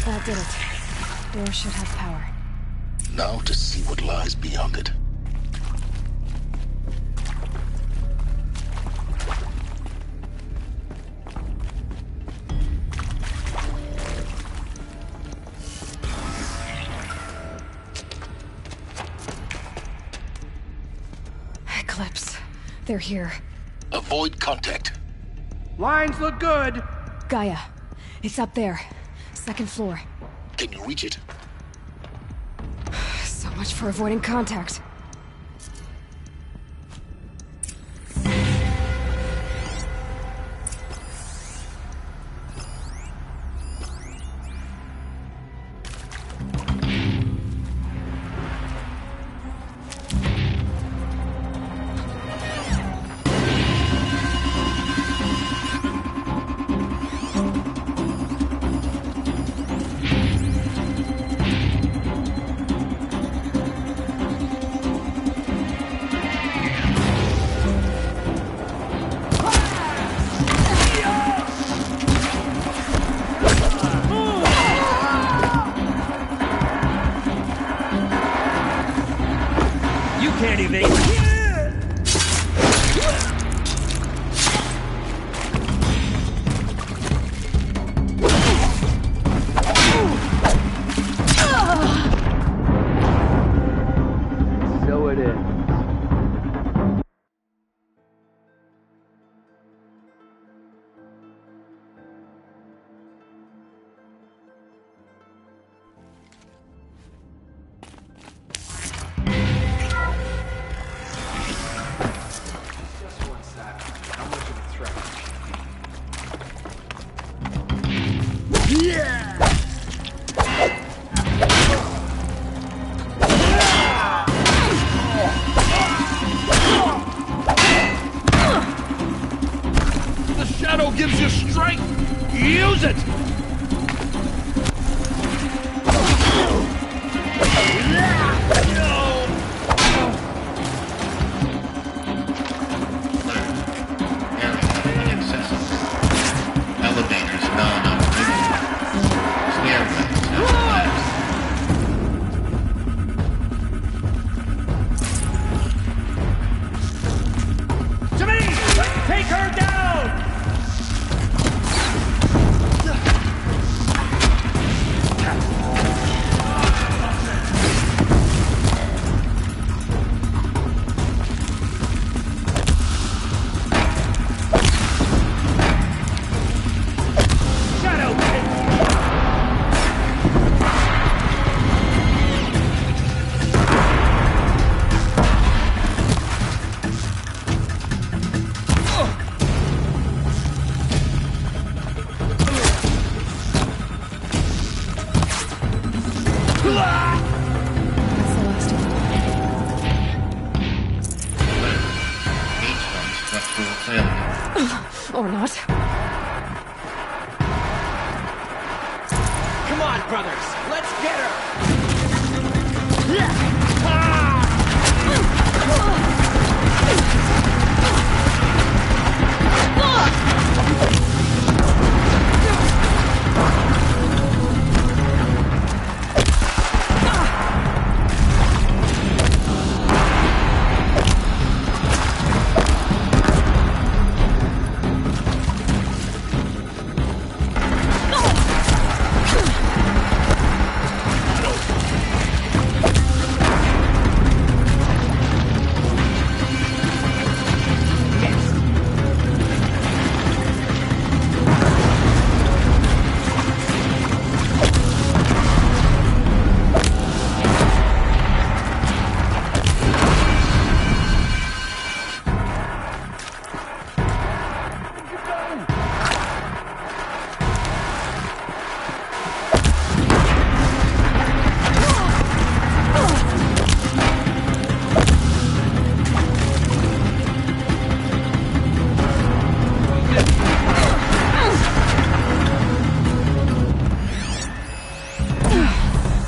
That did it. Door should have power. Now to see what lies beyond it. Eclipse. They're here. Avoid contact. Lines look good. Gaia, it's up there. Second floor. Can you reach it? So much for avoiding contact. Can't evade. So it is. The shadow gives you strength! Use it! Elevators non-operational. Stairways have collapsed. To me! Take her down! Or not. Come on, brothers! Let's get her!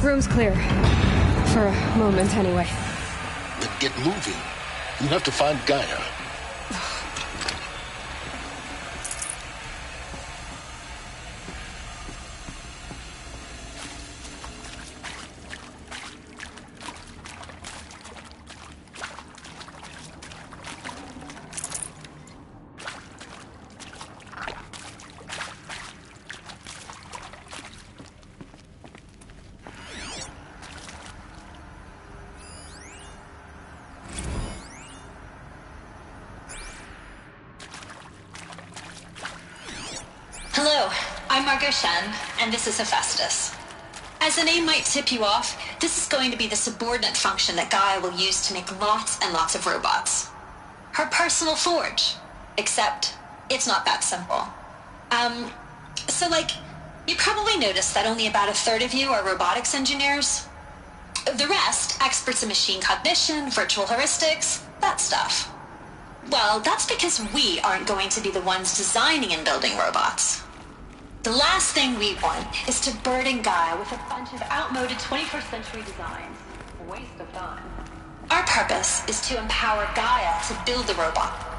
Room's clear. For a moment, anyway. Then get moving. You have to find Gaia. Tiger Shen, and this is Hephaestus. As the name might tip you off, this is going to be the subordinate function that Gaia will use to make lots and lots of robots. Her personal forge. Except, it's not that simple. You probably noticed that only about a third of you are robotics engineers. The rest, experts in machine cognition, virtual heuristics, that stuff. Well, that's because we aren't going to be the ones designing and building robots. The last thing we want is to burden Gaia with a bunch of outmoded 21st century designs. A waste of time. Our purpose is to empower Gaia to build the robot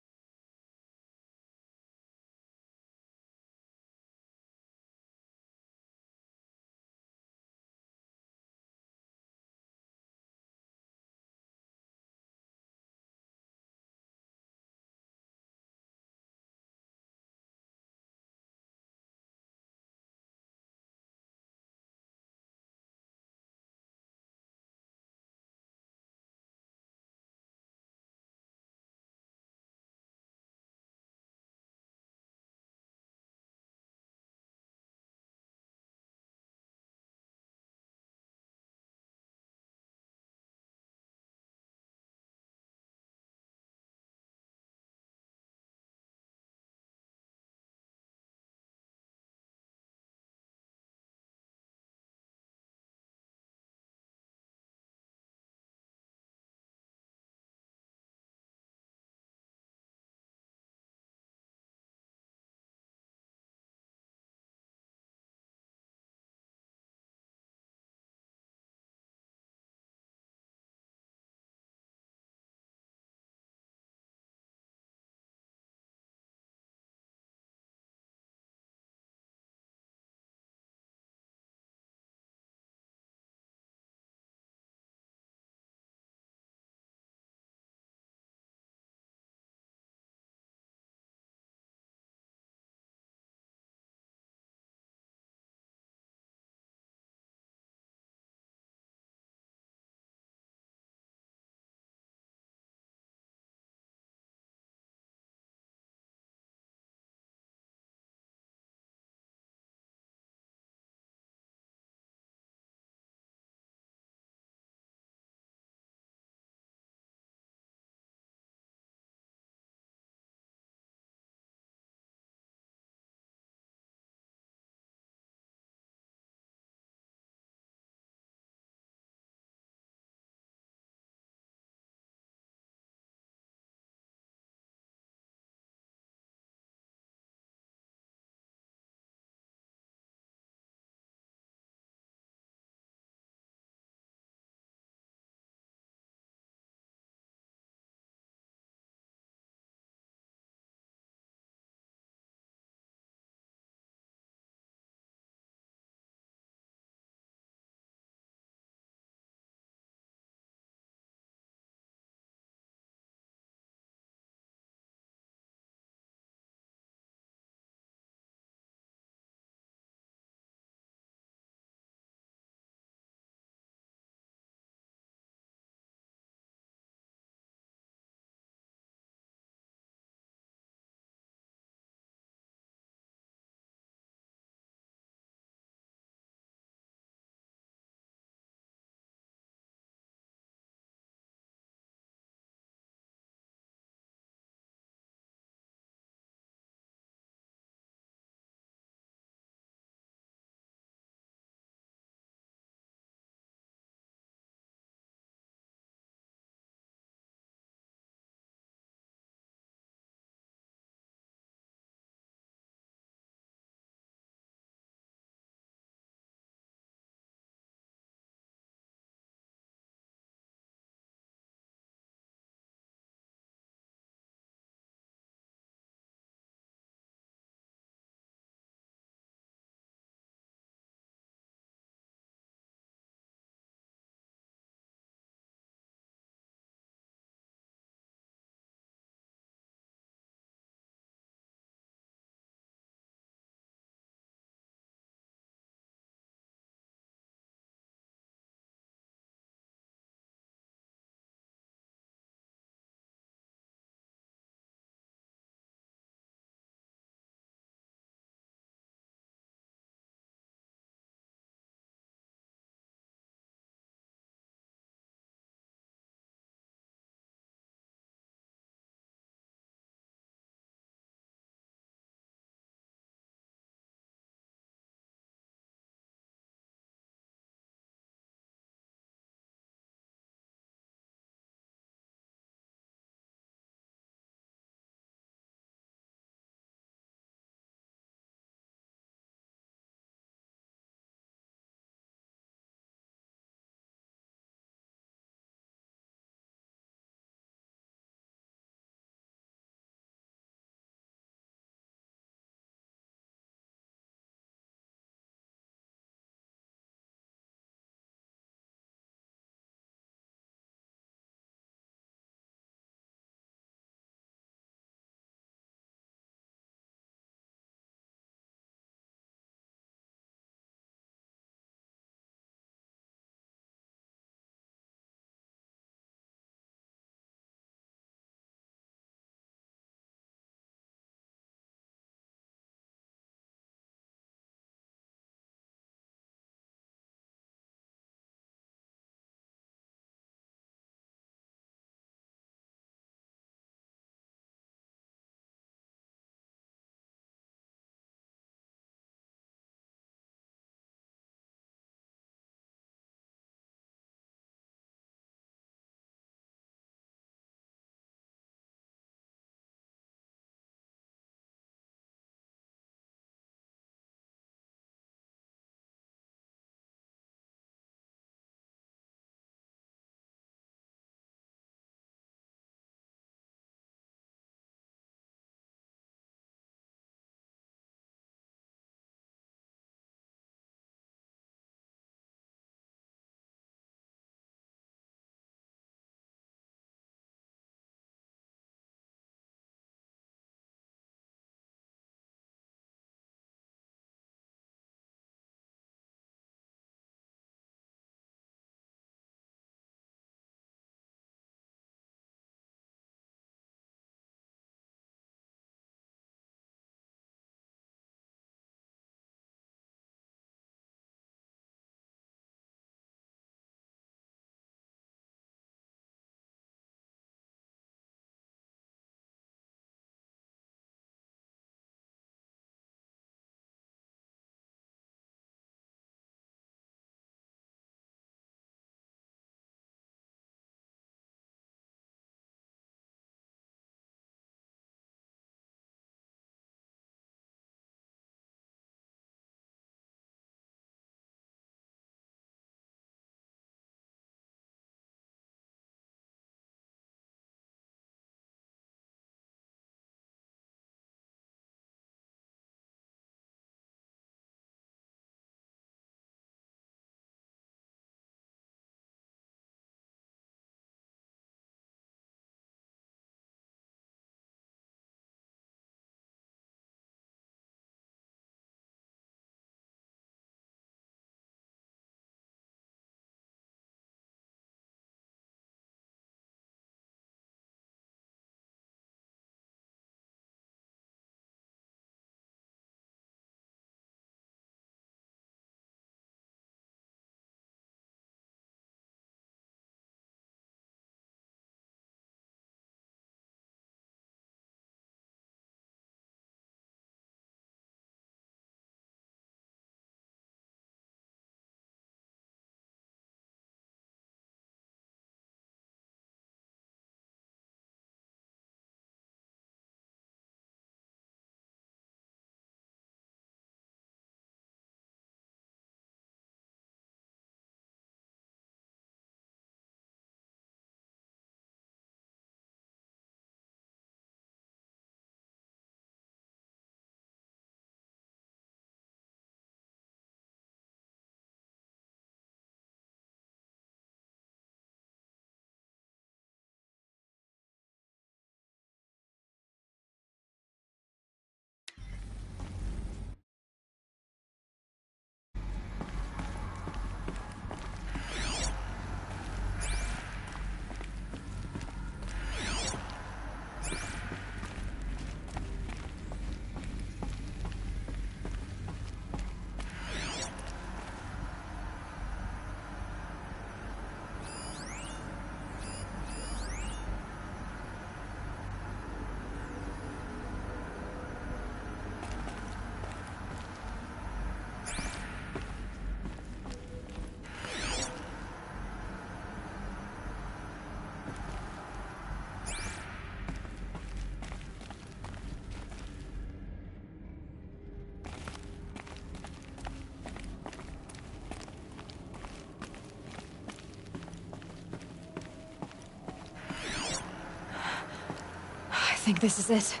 think this is it.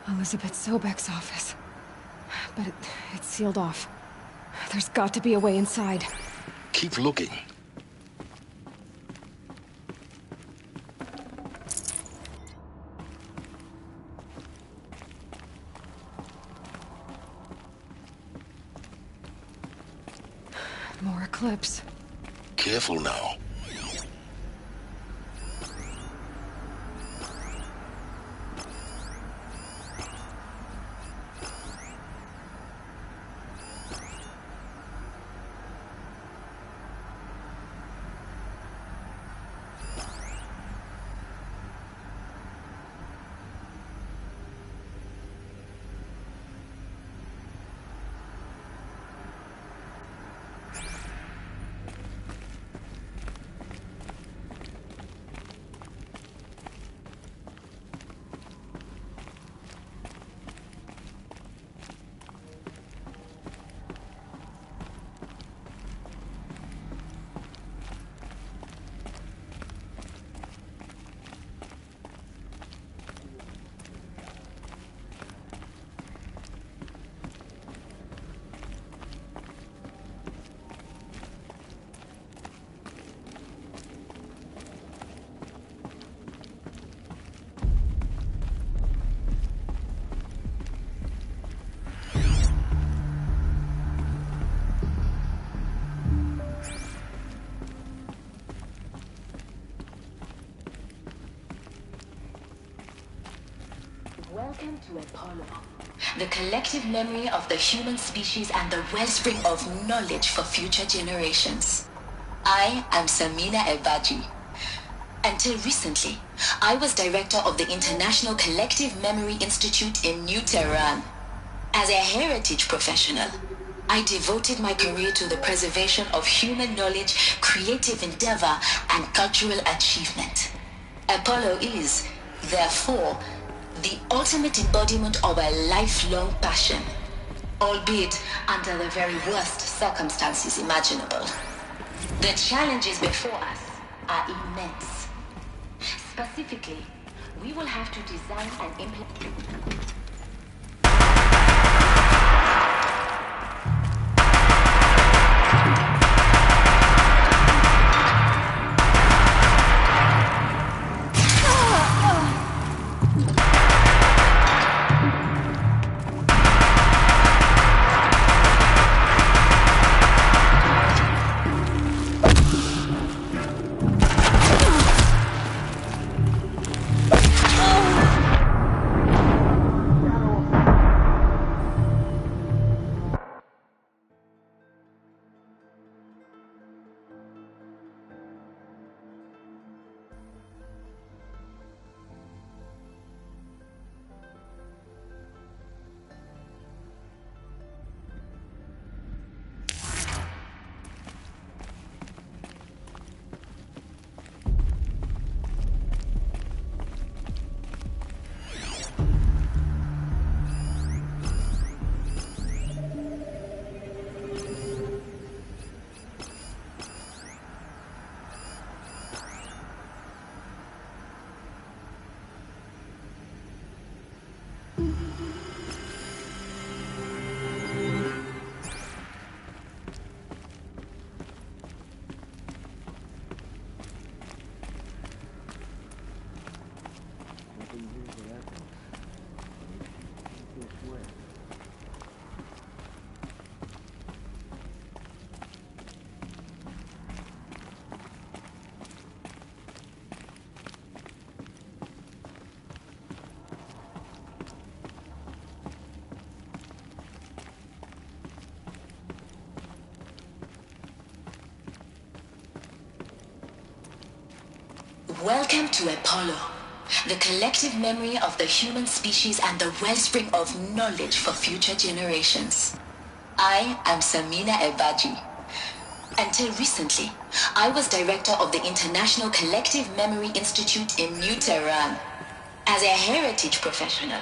Elizabeth Sobek's office. But it's sealed off. There's got to be a way inside. Keep looking. More Eclipse. Careful now. Welcome to Apollo, the collective memory of the human species and the wellspring of knowledge for future generations. I am Samina Ebaji. Until recently, I was director of the International Collective Memory Institute in New Tehran. As a heritage professional, I devoted my career to the preservation of human knowledge, creative endeavor, and cultural achievement. Apollo is, therefore, the ultimate embodiment of a lifelong passion, albeit under the very worst circumstances imaginable. The challenges before us are immense. Specifically, we will have to design and implement... Welcome to Apollo, the collective memory of the human species and the wellspring of knowledge for future generations. I am Samina Ebaji. Until recently, I was director of the International Collective Memory Institute in New Tehran. As a heritage professional,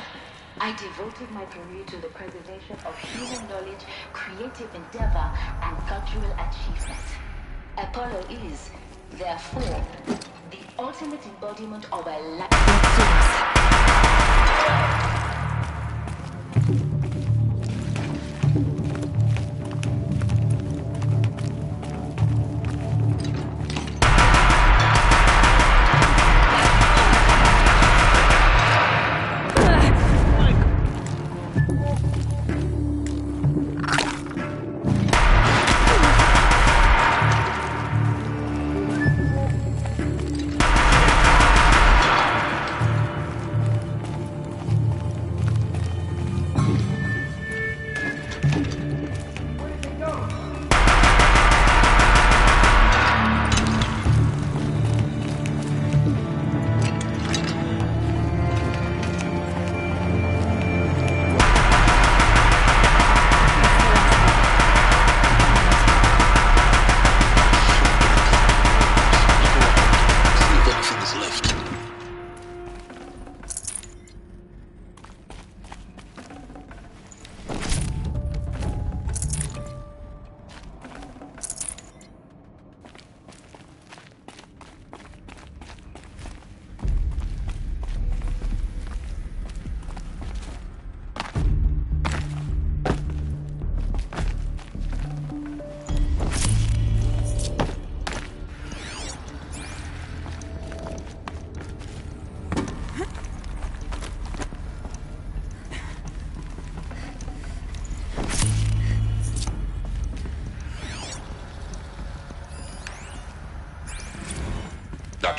I devoted my career to the preservation of human knowledge, creative endeavor, and cultural achievement. Apollo is, therefore, the ultimate embodiment of a life.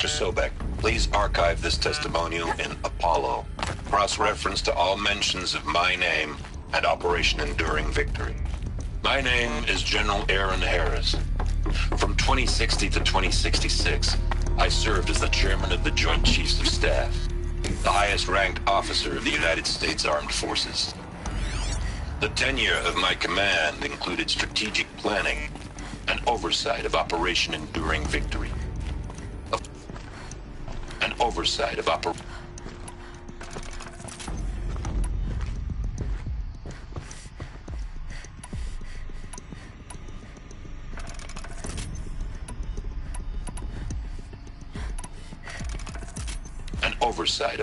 Dr. Sobek, please archive this testimonial in Apollo. Cross-reference to all mentions of my name and Operation Enduring Victory. My name is General Aaron Harris. From 2060 to 2066, I served as the chairman of the Joint Chiefs of Staff, the highest-ranked officer of the United States Armed Forces. The tenure of my command included strategic planning and oversight of Operation Enduring Victory. An oversight of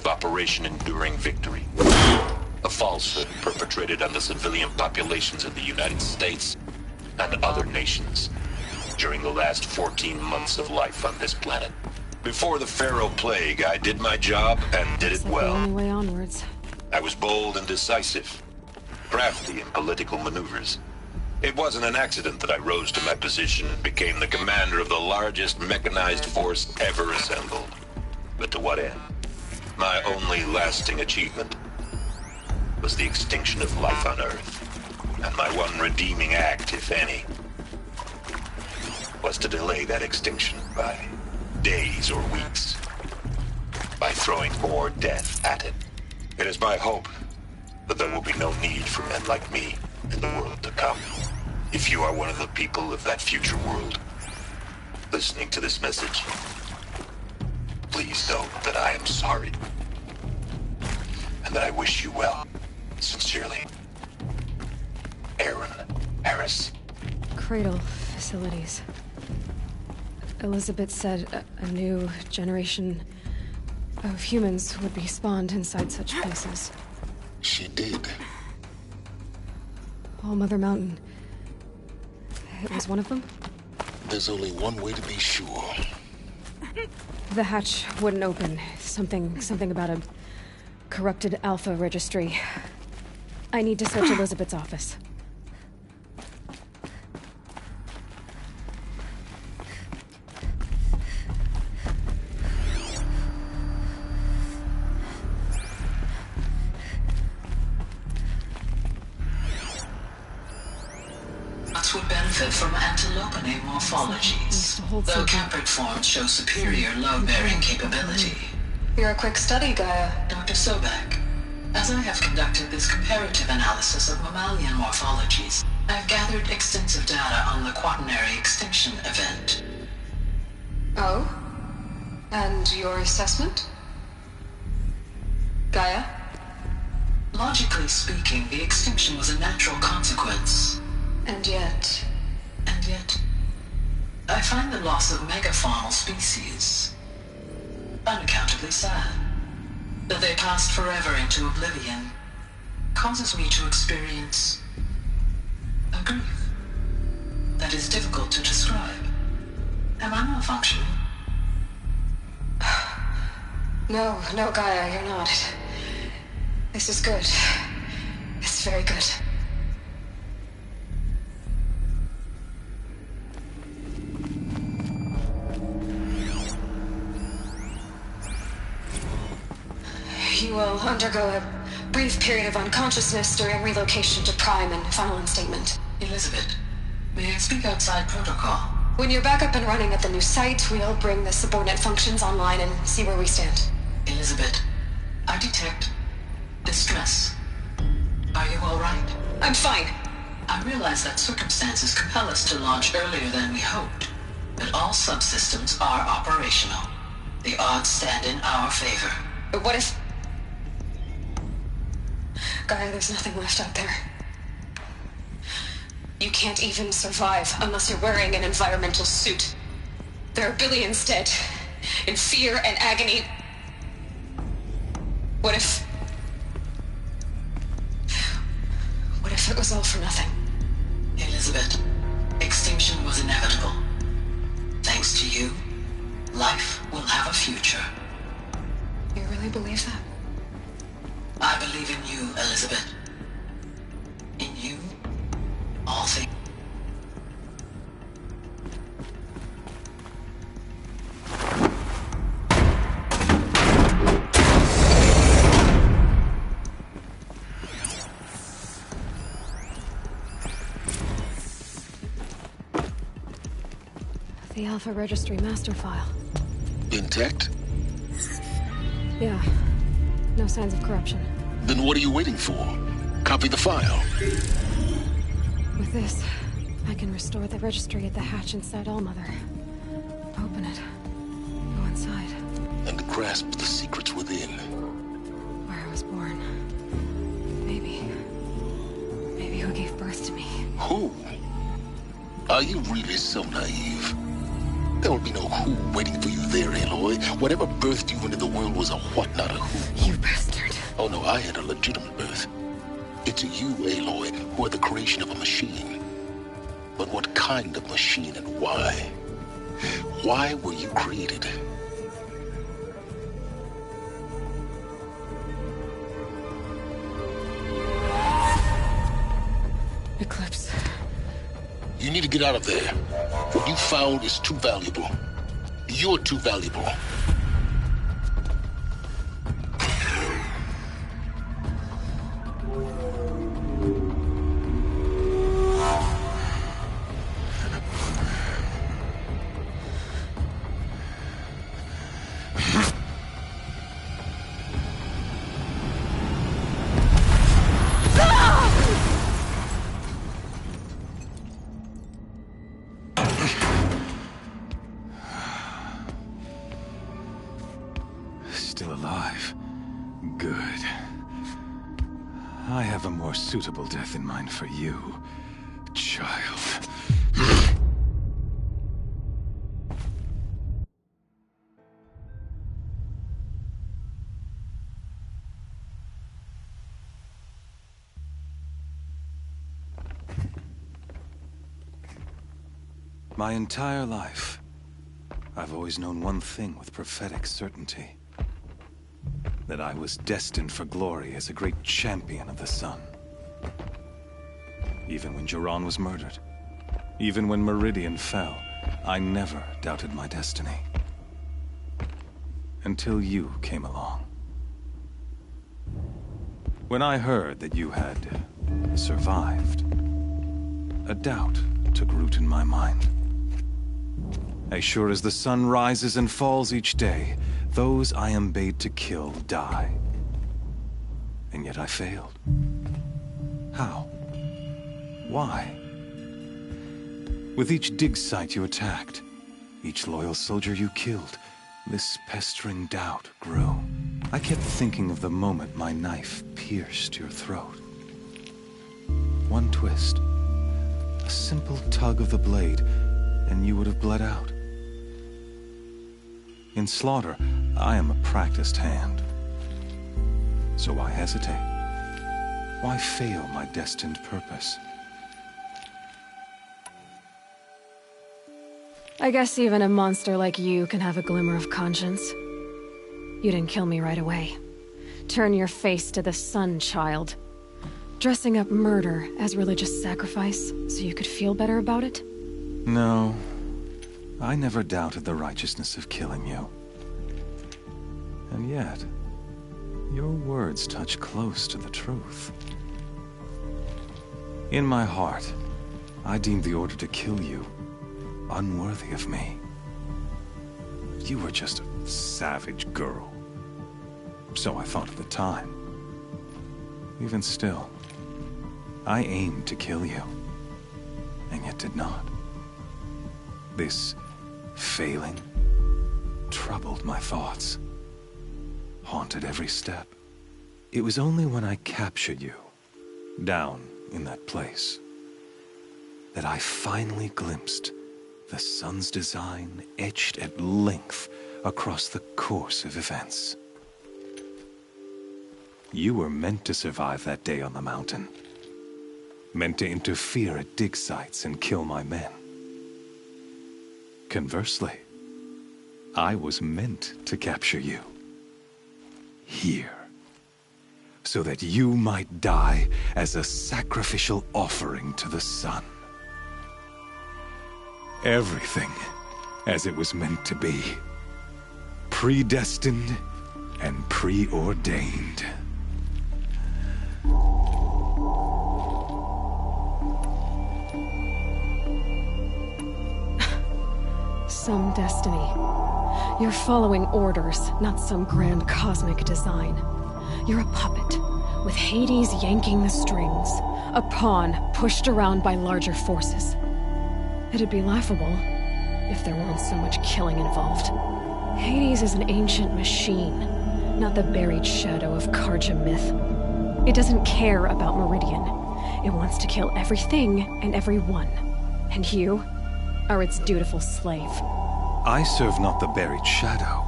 Operation Enduring Victory. A falsehood perpetrated on the civilian populations of the United States and other nations during the last 14 months of life on this planet. Before the Pharaoh Plague, I did my job and did it well. The only way onwards. I was bold and decisive, crafty in political maneuvers. It wasn't an accident that I rose to my position and became the commander of the largest mechanized force ever assembled. But to what end? My only lasting achievement was the extinction of life on Earth. And my one redeeming act, if any, was to delay that extinction by days or weeks, by throwing more death at it. It is my hope that there will be no need for men like me in the world to come. If you are one of the people of that future world listening to this message, please know that I am sorry, and that I wish you well. Sincerely, Aaron Harris. Cradle facilities. Elizabeth said a new generation of humans would be spawned inside such places. She did. All Mother Mountain. It was one of them? There's only one way to be sure. The hatch wouldn't open. Something about a corrupted Alpha registry. I need to search Elizabeth's office. Would benefit from antilopinae morphologies, though Camprid forms show superior load-bearing capability. You're a quick study, Gaia. Dr. Sobek, as I have conducted this comparative analysis of mammalian morphologies, I've gathered extensive data on the quaternary extinction event. Oh? And your assessment? Gaia? Logically speaking, the extinction was a natural consequence. And yet, I find the loss of megafaunal species unaccountably sad. That they passed forever into oblivion causes me to experience a grief that is difficult to describe. Am I malfunctioning? No, Gaia, you're not. This is good. It's very good. You will undergo a brief period of unconsciousness during relocation to Prime and final instatement. Elizabeth, may I speak outside protocol? When you're back up and running at the new site, we'll bring the subordinate functions online and see where we stand. Elizabeth, I detect distress. Are you all right? I'm fine. I realize that circumstances compel us to launch earlier than we hoped, but all subsystems are operational. The odds stand in our favor. But what if... Gaia, there's nothing left out there. You can't even survive unless you're wearing an environmental suit. There are billions dead, in fear and agony. What if it was all for nothing? Elizabeth, extinction was inevitable. Thanks to you, life will have a future. You really believe that? I believe in you, Elizabeth. In you, all things. Alpha Registry master file. Intact? Yeah. No signs of corruption. Then what are you waiting for? Copy the file. With this, I can restore the registry at the hatch inside Allmother. Open it. Go inside. And grasp the secrets within. Where I was born. Maybe who gave birth to me. Who? Are you really so naive? There will be no who waiting for you there, Aloy. Whatever birthed you into the world was a what, not a who. You bastard. Oh no, I had a legitimate birth. It's you, Aloy, who are the creation of a machine. But what kind of machine and why? Why were you created? Eclipse. You need to get out of there. What you found is too valuable. You're too valuable. Still alive. Good. I have a more suitable death in mind for you, child. My entire life, I've always known one thing with prophetic certainty. That I was destined for glory as a great champion of the sun. Even when Jiran was murdered, even when Meridian fell, I never doubted my destiny. Until you came along. When I heard that you had survived, a doubt took root in my mind. As sure as the sun rises and falls each day, those I am bade to kill die. And yet I failed. How? Why? With each dig site you attacked, each loyal soldier you killed, this pestering doubt grew. I kept thinking of the moment my knife pierced your throat. One twist, a simple tug of the blade, and you would have bled out. In slaughter, I am a practiced hand. So why hesitate? Why fail my destined purpose? I guess even a monster like you can have a glimmer of conscience. You didn't kill me right away. Turn your face to the sun, child. Dressing up murder as religious sacrifice so you could feel better about it? No. I never doubted the righteousness of killing you. And yet, your words touch close to the truth. In my heart, I deemed the order to kill you unworthy of me. You were just a savage girl. So I thought at the time. Even still, I aimed to kill you, and yet did not. This failing troubled my thoughts, haunted every step. It was only when I captured you, down in that place, that I finally glimpsed the sun's design etched at length across the course of events. You were meant to survive that day on the mountain, meant to interfere at dig sites and kill my men. Conversely, I was meant to capture you. Here. So that you might die as a sacrificial offering to the sun. Everything as it was meant to be. Predestined and preordained. some destiny. You're following orders, not some grand cosmic design. You're a puppet, with Hades yanking the strings. A pawn pushed around by larger forces. It'd be laughable if there weren't so much killing involved. Hades is an ancient machine, not the buried shadow of Karja myth. It doesn't care about Meridian. It wants to kill everything and everyone. And you are its dutiful slave. I serve not the buried shadow,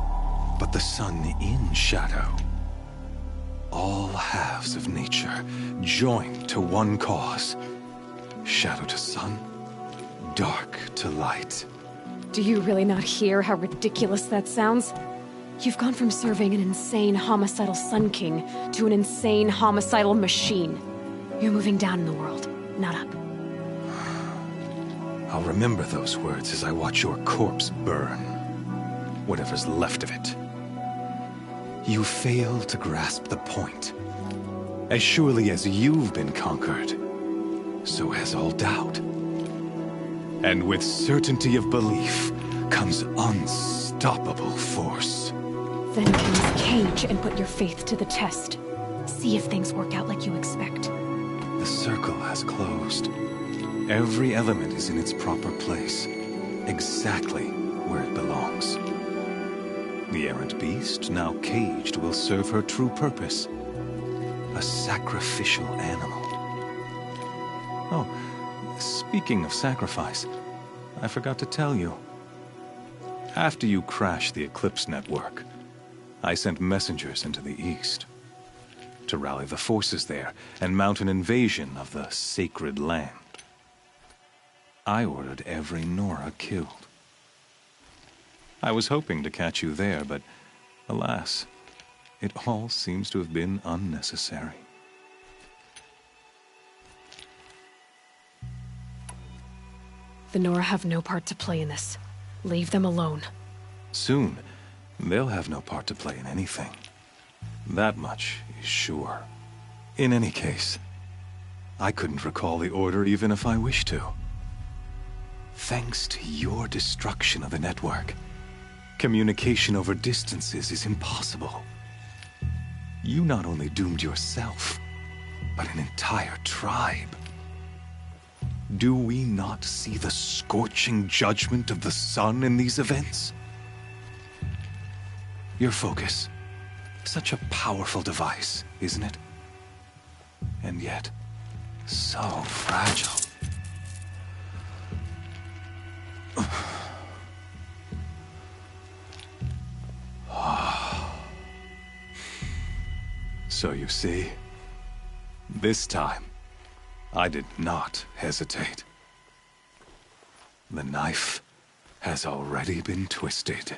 but the sun in shadow. All halves of nature joined to one cause. Shadow to sun, dark to light. Do you really not hear how ridiculous that sounds? You've gone from serving an insane homicidal Sun King to an insane homicidal machine. You're moving down in the world, not up. I'll remember those words as I watch your corpse burn. Whatever's left of it. You fail to grasp the point. As surely as you've been conquered, so has all doubt. And with certainty of belief comes unstoppable force. Then cleanse Cage and put your faith to the test. See if things work out like you expect. The circle has closed. Every element is in its proper place, exactly where it belongs. The errant beast, now caged, will serve her true purpose. A sacrificial animal. Oh, speaking of sacrifice, I forgot to tell you. After you crashed the Eclipse network, I sent messengers into the east to rally the forces there and mount an invasion of the sacred land. I ordered every Nora killed. I was hoping to catch you there, but alas, it all seems to have been unnecessary. The Nora have no part to play in this. Leave them alone. Soon, they'll have no part to play in anything. That much is sure. In any case, I couldn't recall the order even if I wished to. Thanks to your destruction of the network, communication over distances is impossible. You not only doomed yourself, but an entire tribe. Do we not see the scorching judgment of the sun in these events? Your focus, such a powerful device, isn't it? And yet, so fragile. So you see, this time, I did not hesitate. The knife has already been twisted.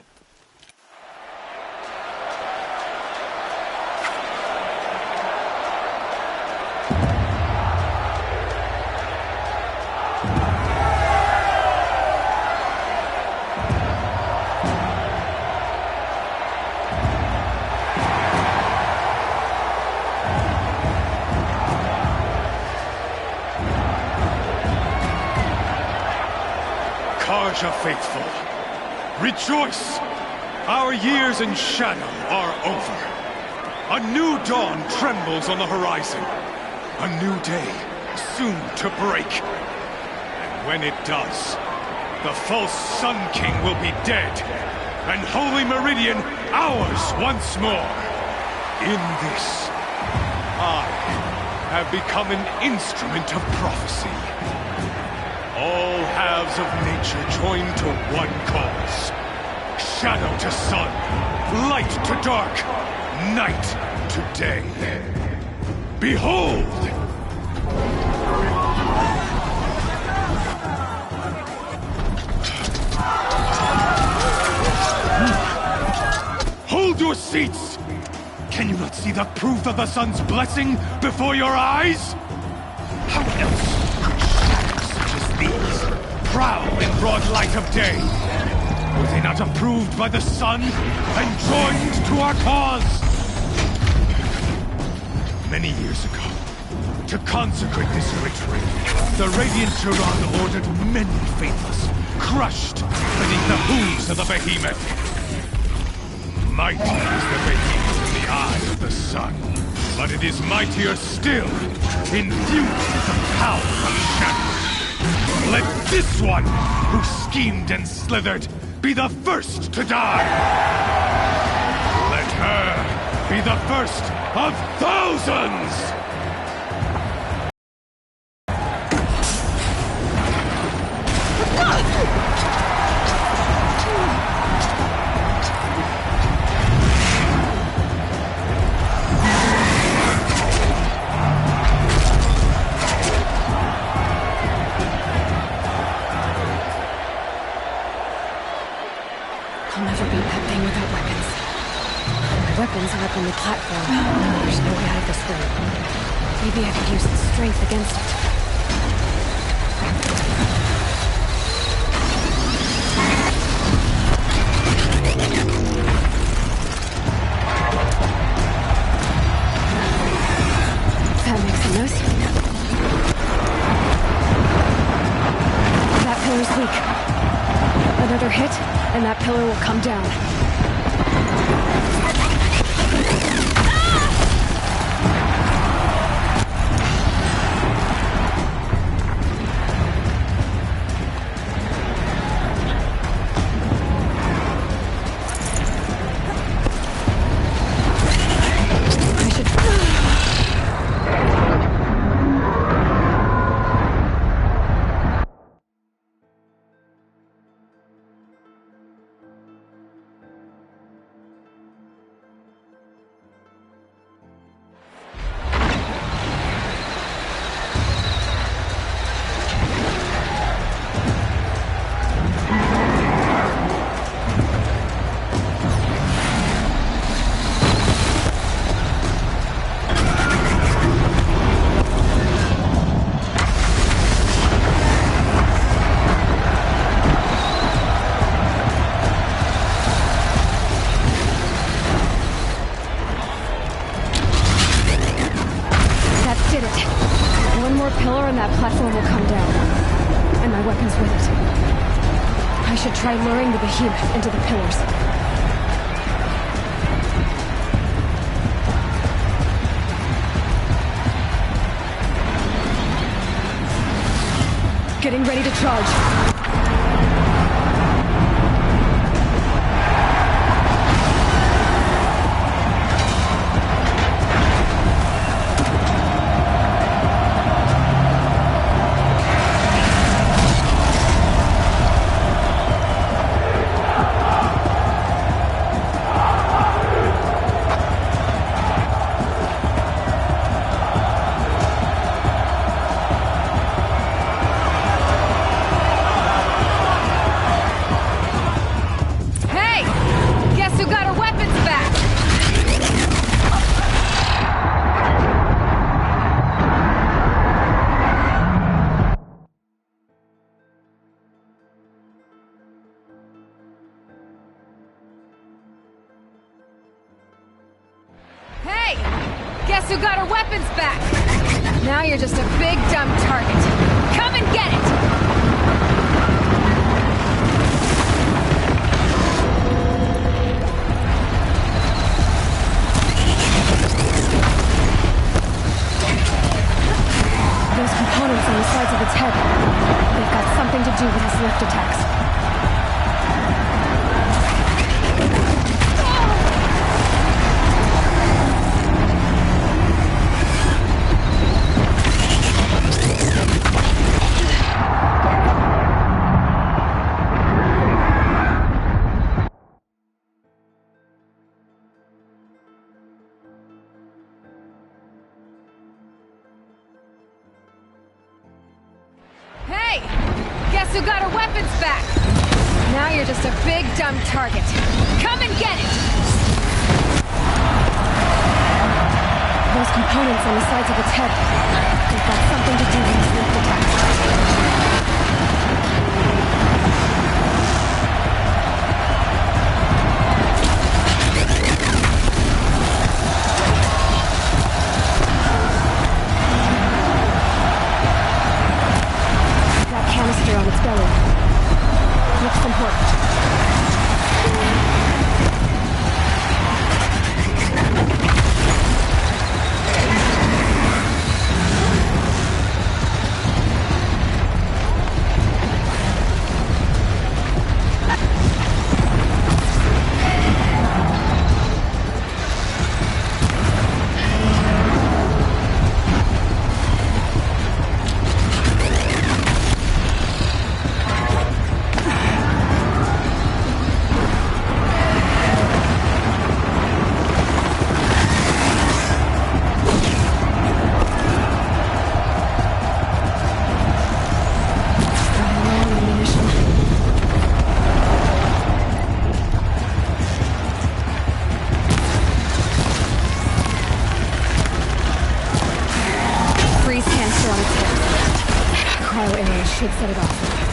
Karja faithful, rejoice! Our years in shadow are over. A new dawn trembles on the horizon. A new day soon to break. And when it does, the false Sun King will be dead, and Holy Meridian ours once more. In this, I have become an instrument of prophecy. All halves of nature join to one cause. Shadow to sun, light to dark, night to day. Behold! Hold your seats! Can you not see the proof of the sun's blessing before your eyes? How else could shadows such as these prowl in broad light of day? Were they not approved by the sun and joined to our cause? Many years ago, to consecrate this great ring, the Radiant Turan ordered many faithless crushed beneath the hooves of the behemoth. Mighty is the behemoth in the eye of the sun, but it is mightier still, infused with the power of shadow. Let this one, who schemed and slithered, be the first to die! Let her be the first of thousands! Weapons are up on the platform. There's no way out of this room. Maybe I could use its strength against it. That makes a no sound. That pillar's weak. Another hit, and that pillar will come down. Try luring the behemoth into the pillars. Getting ready to charge. Guess who got her weapons back? Now you're just a big, dumb target. Come and get it! Those components on the sides of its head, they've got something to do with his lift attacks. Who got her weapons back? Now you're just a big, dumb target. Come and get it! Those components on the sides of its head, they've got something to do with its lift attacks. Canister on its belly. cryo arrows should set it off.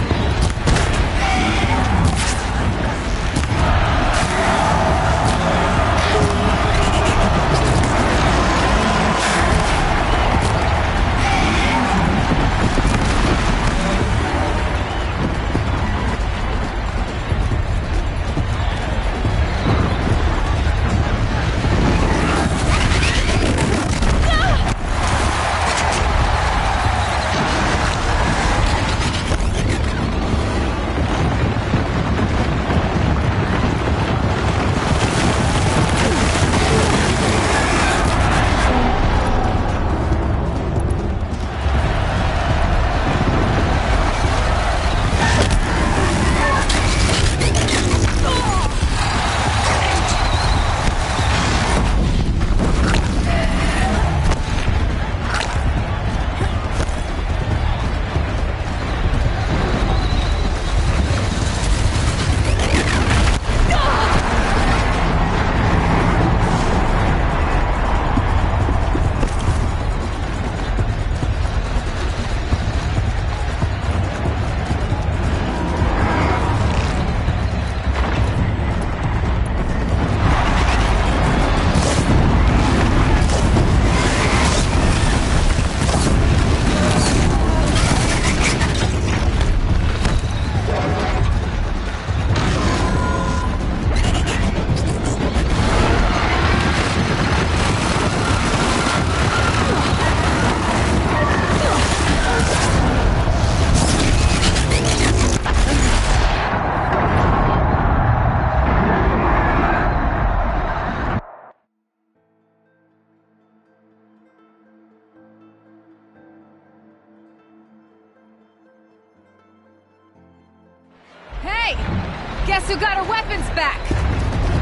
Guess who got her weapons back?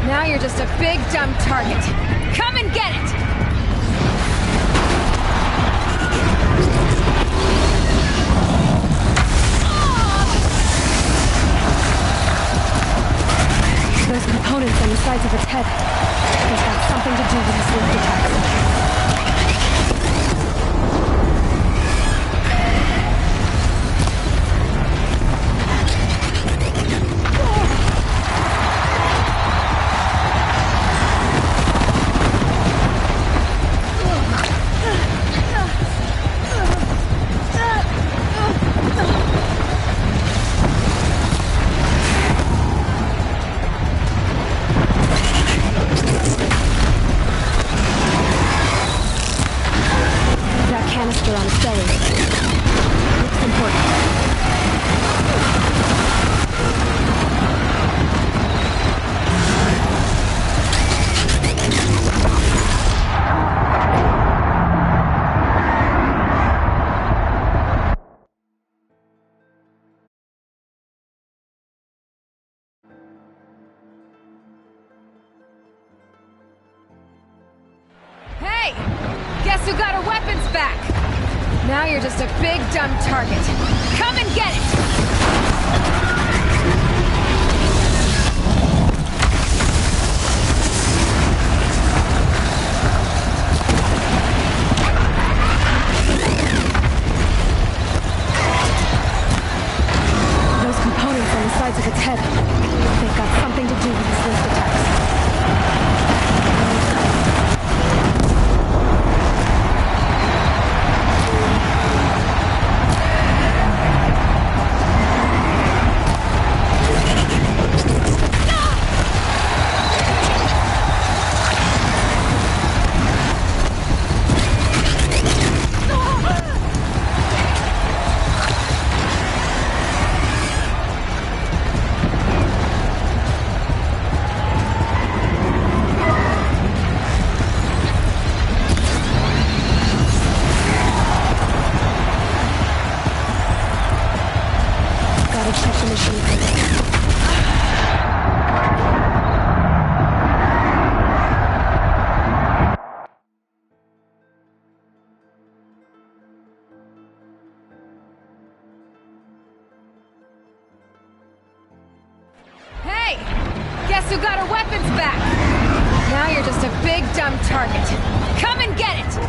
Now you're just a big dumb target. Come and get it! Those components on the sides of its head. They've got something to do with his lift attacks. Canister on its belly. Looks important. Hey! Guess who got her weapons back? Now you're just a big dumb target. Come and get it! Those components on the sides of its head. They've got something to do with his lift attacks. Hey! Guess who got her weapons back? Now you're just a big dumb target. Come and get it!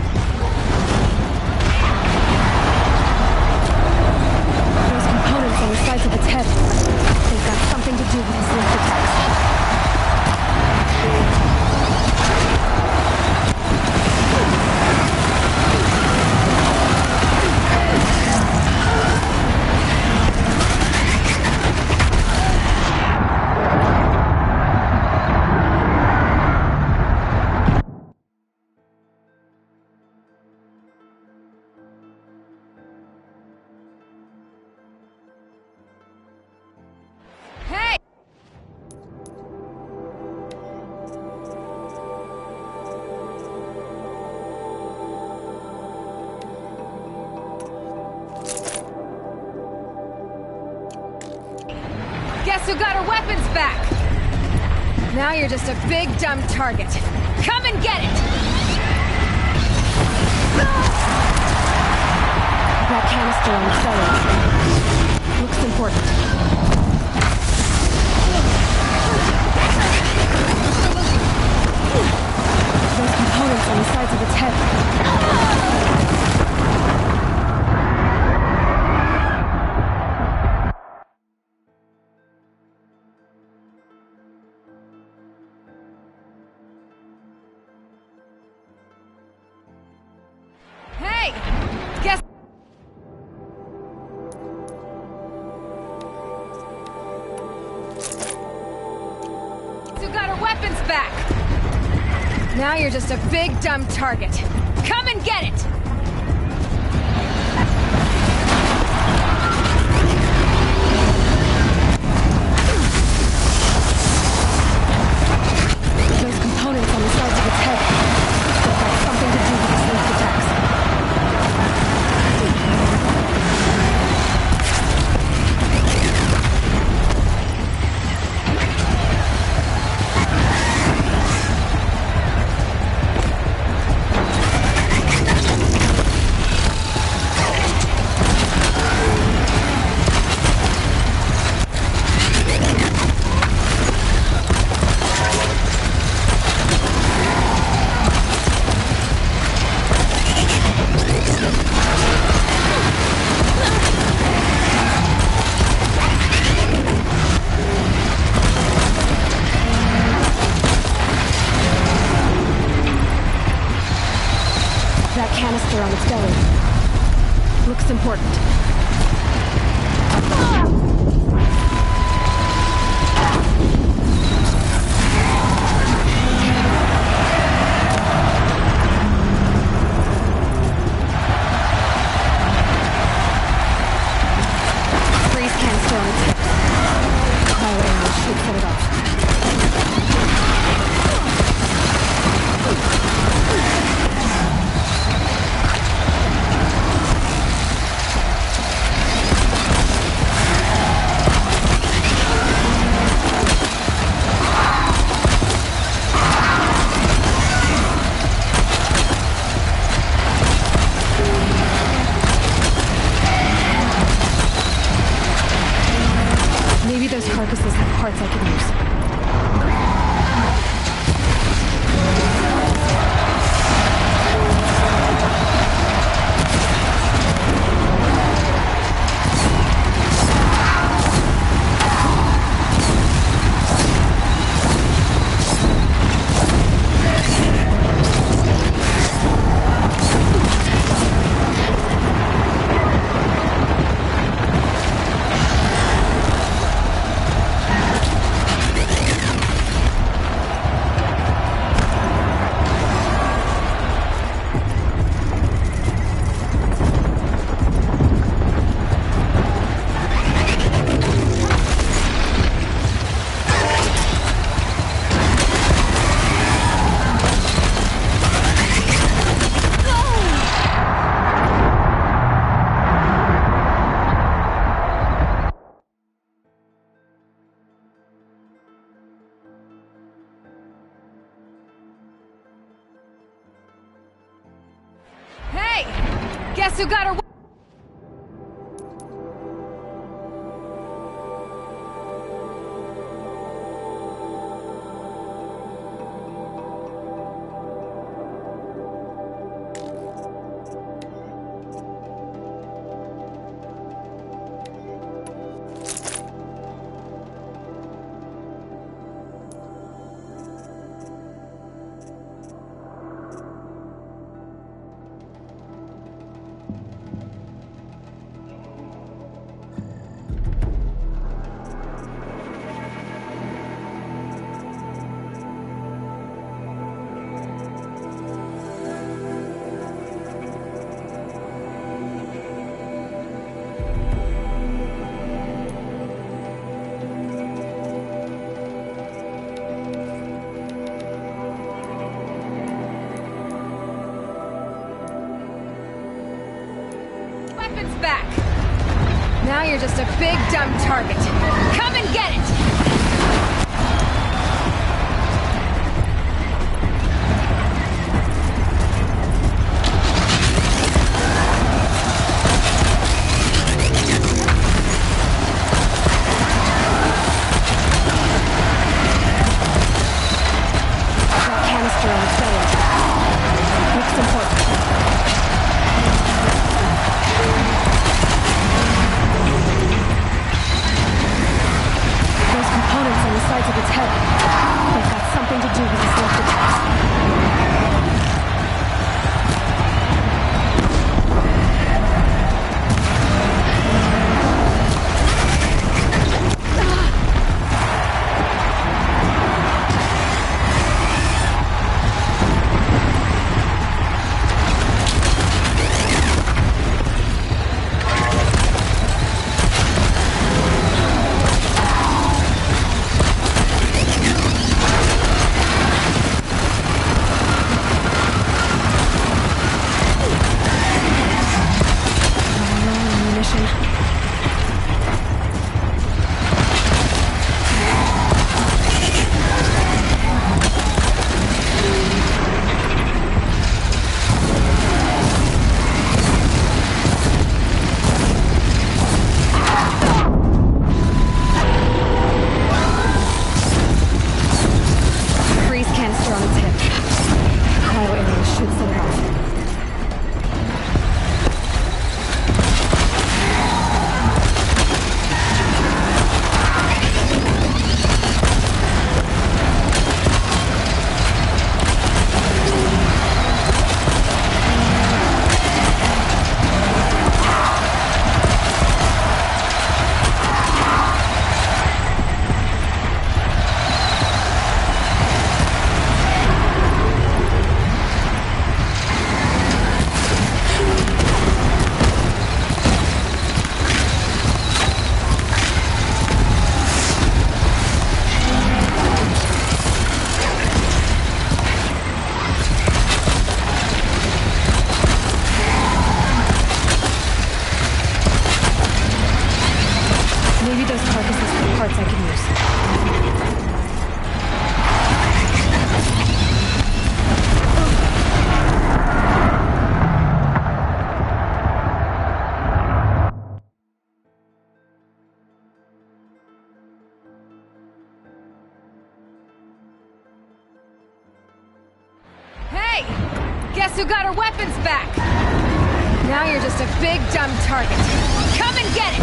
Guess who got her weapons back? Now you're just a big dumb target. Come and get it! That canister on the cellar looks important. Those components on the sides of its head. Hey! Guess... who got her weapons back? Now you're just a big dumb target. Come and get it! Those components on the sides of its head. They've got something to do with its linked attacks. That canister on its belly looks important. Freeze canister on its hips. Cryo arrows should set it off. Maybe those carcasses have parts I can use. Hey! Guess who got her... weapons back! Now you're just a big dumb target. Come and get it! That canister on its belly. Looks important. Those components on the sides of its head. They've got something to do with its left attacks. Freeze canister on its hip. Cryo area should set it off. Maybe those carcasses have parts I can use. Hey! Guess who got her weapons back? Now you're just a big dumb target. Come and get it!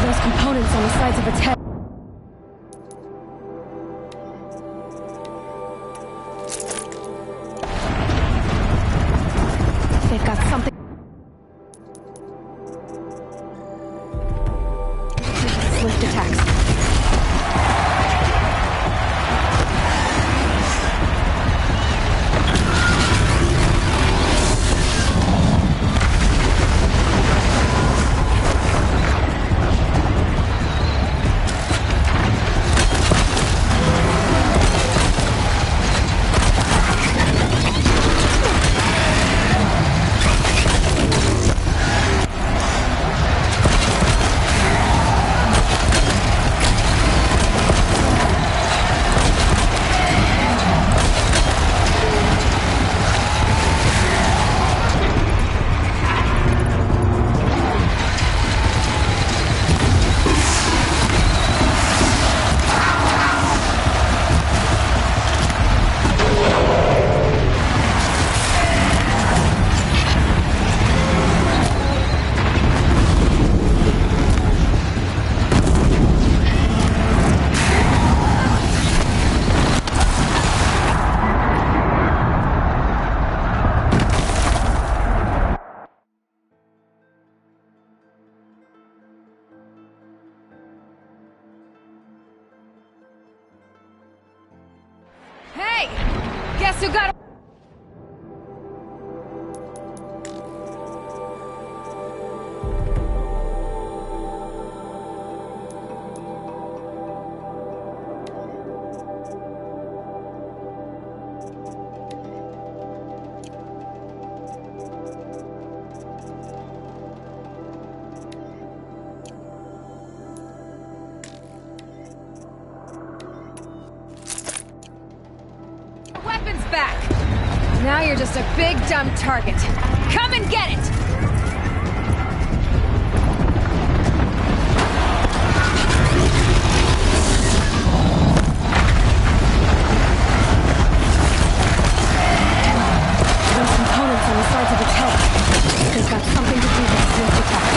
Those components on the sides of its head. They've got something. Swift attacks. Hey! Guess who got... Weapons back! Now you're just a big dumb target. Come and get it! Those components on the sides of its head. They've got something to do with the sneak attack.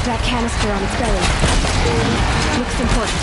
That canister on its belly looks important.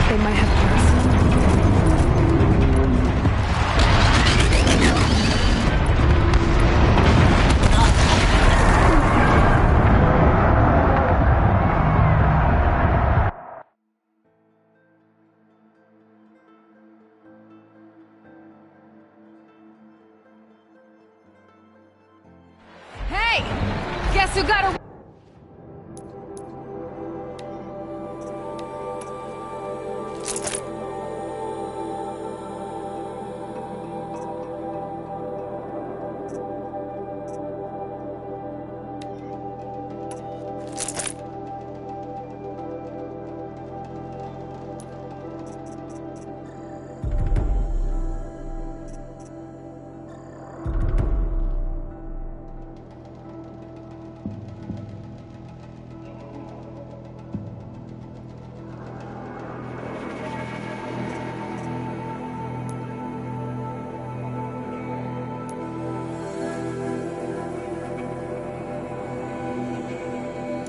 They might have parts. Hey! Guess who got a...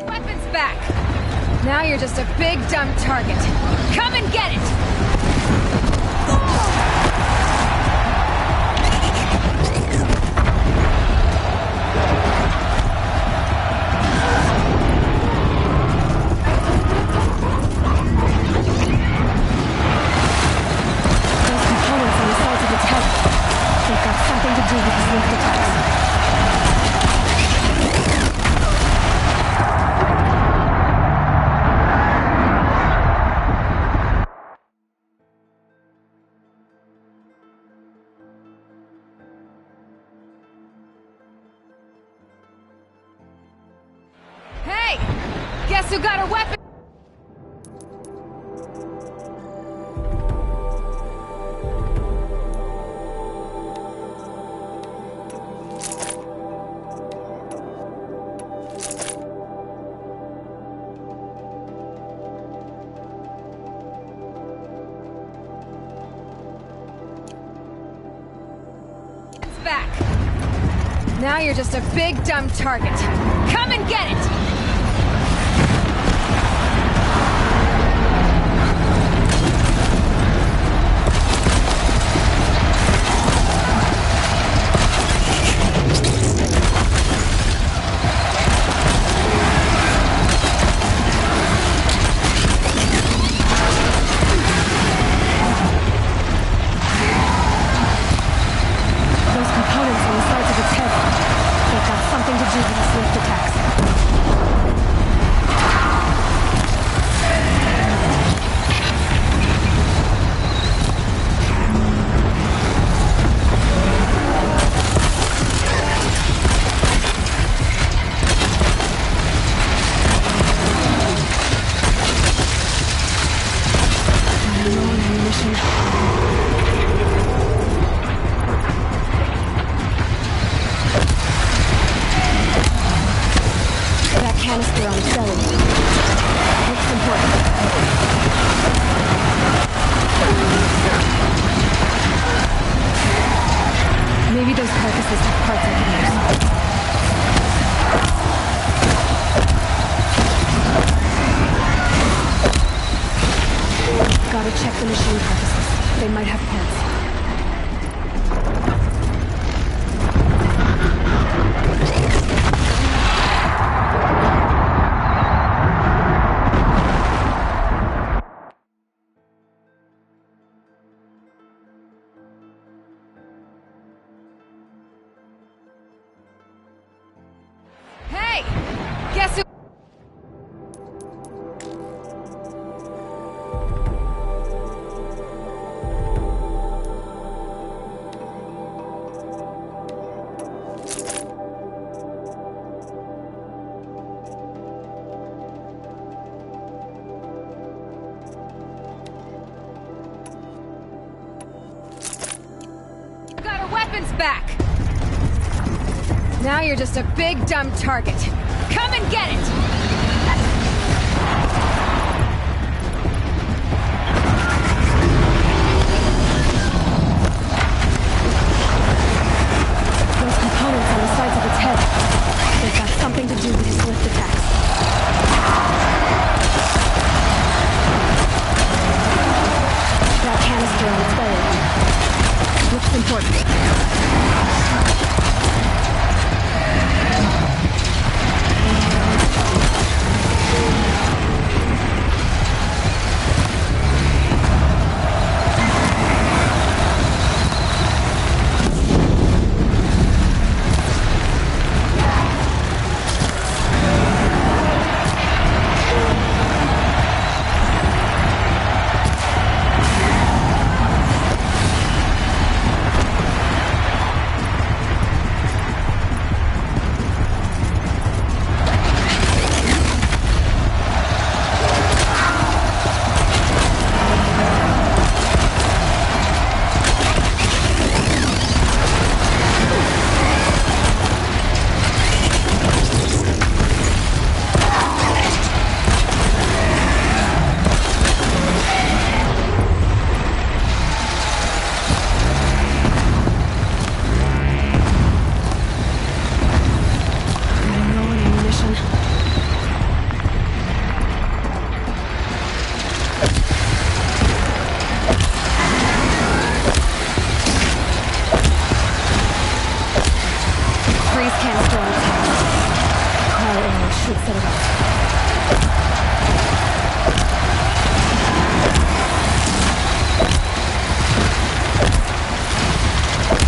Weapons back! Now you're just a big dumb target. Come and get it! Those components on the sides of its head. They've got something to do with the sneak attacks. Hey! Guess who got a weapon? It's back. Now you're just a big dumb target. Come and get it! Those components on the sides of its head. They've got something to do with the swift attacks. canister on its belly. Looks important. Maybe those carcasses have parts I can use. Gotta check the machine carcasses. They might have parts. Hey! Guess who? Got our weapons back! Now you're just a big dumb target. Come and get it! Those components on the sides of its head. They've got something to do with his lift attacks. That canister on its belly. Looks important.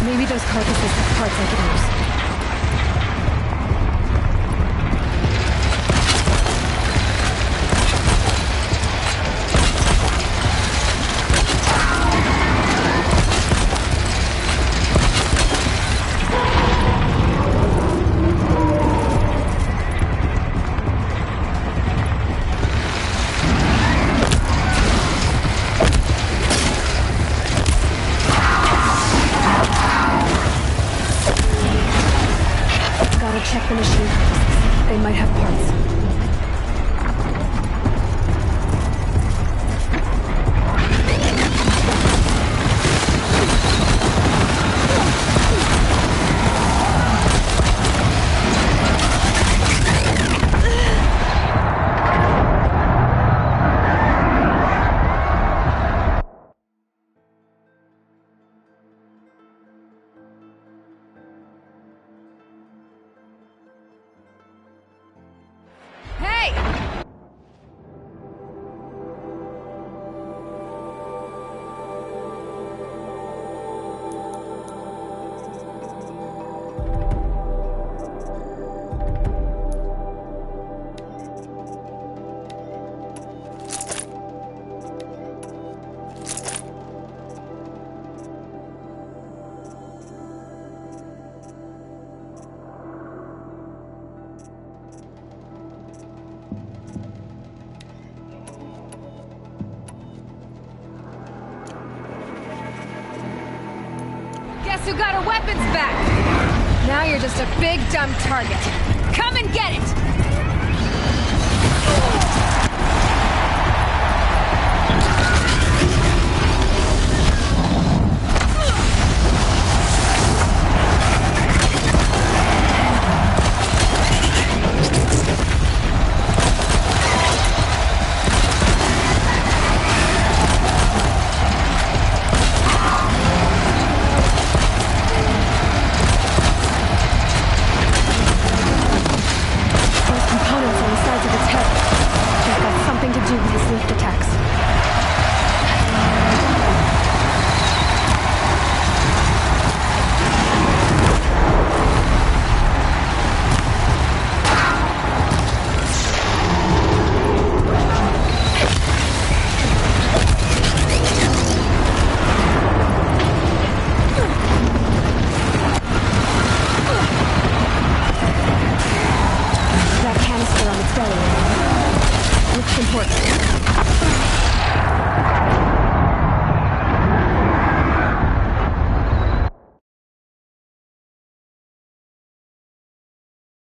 Maybe those carcasses have parts I can use. Check the machine. They might have parts. Who got our weapons back? Now you're just a big dumb target. Come and get it! important.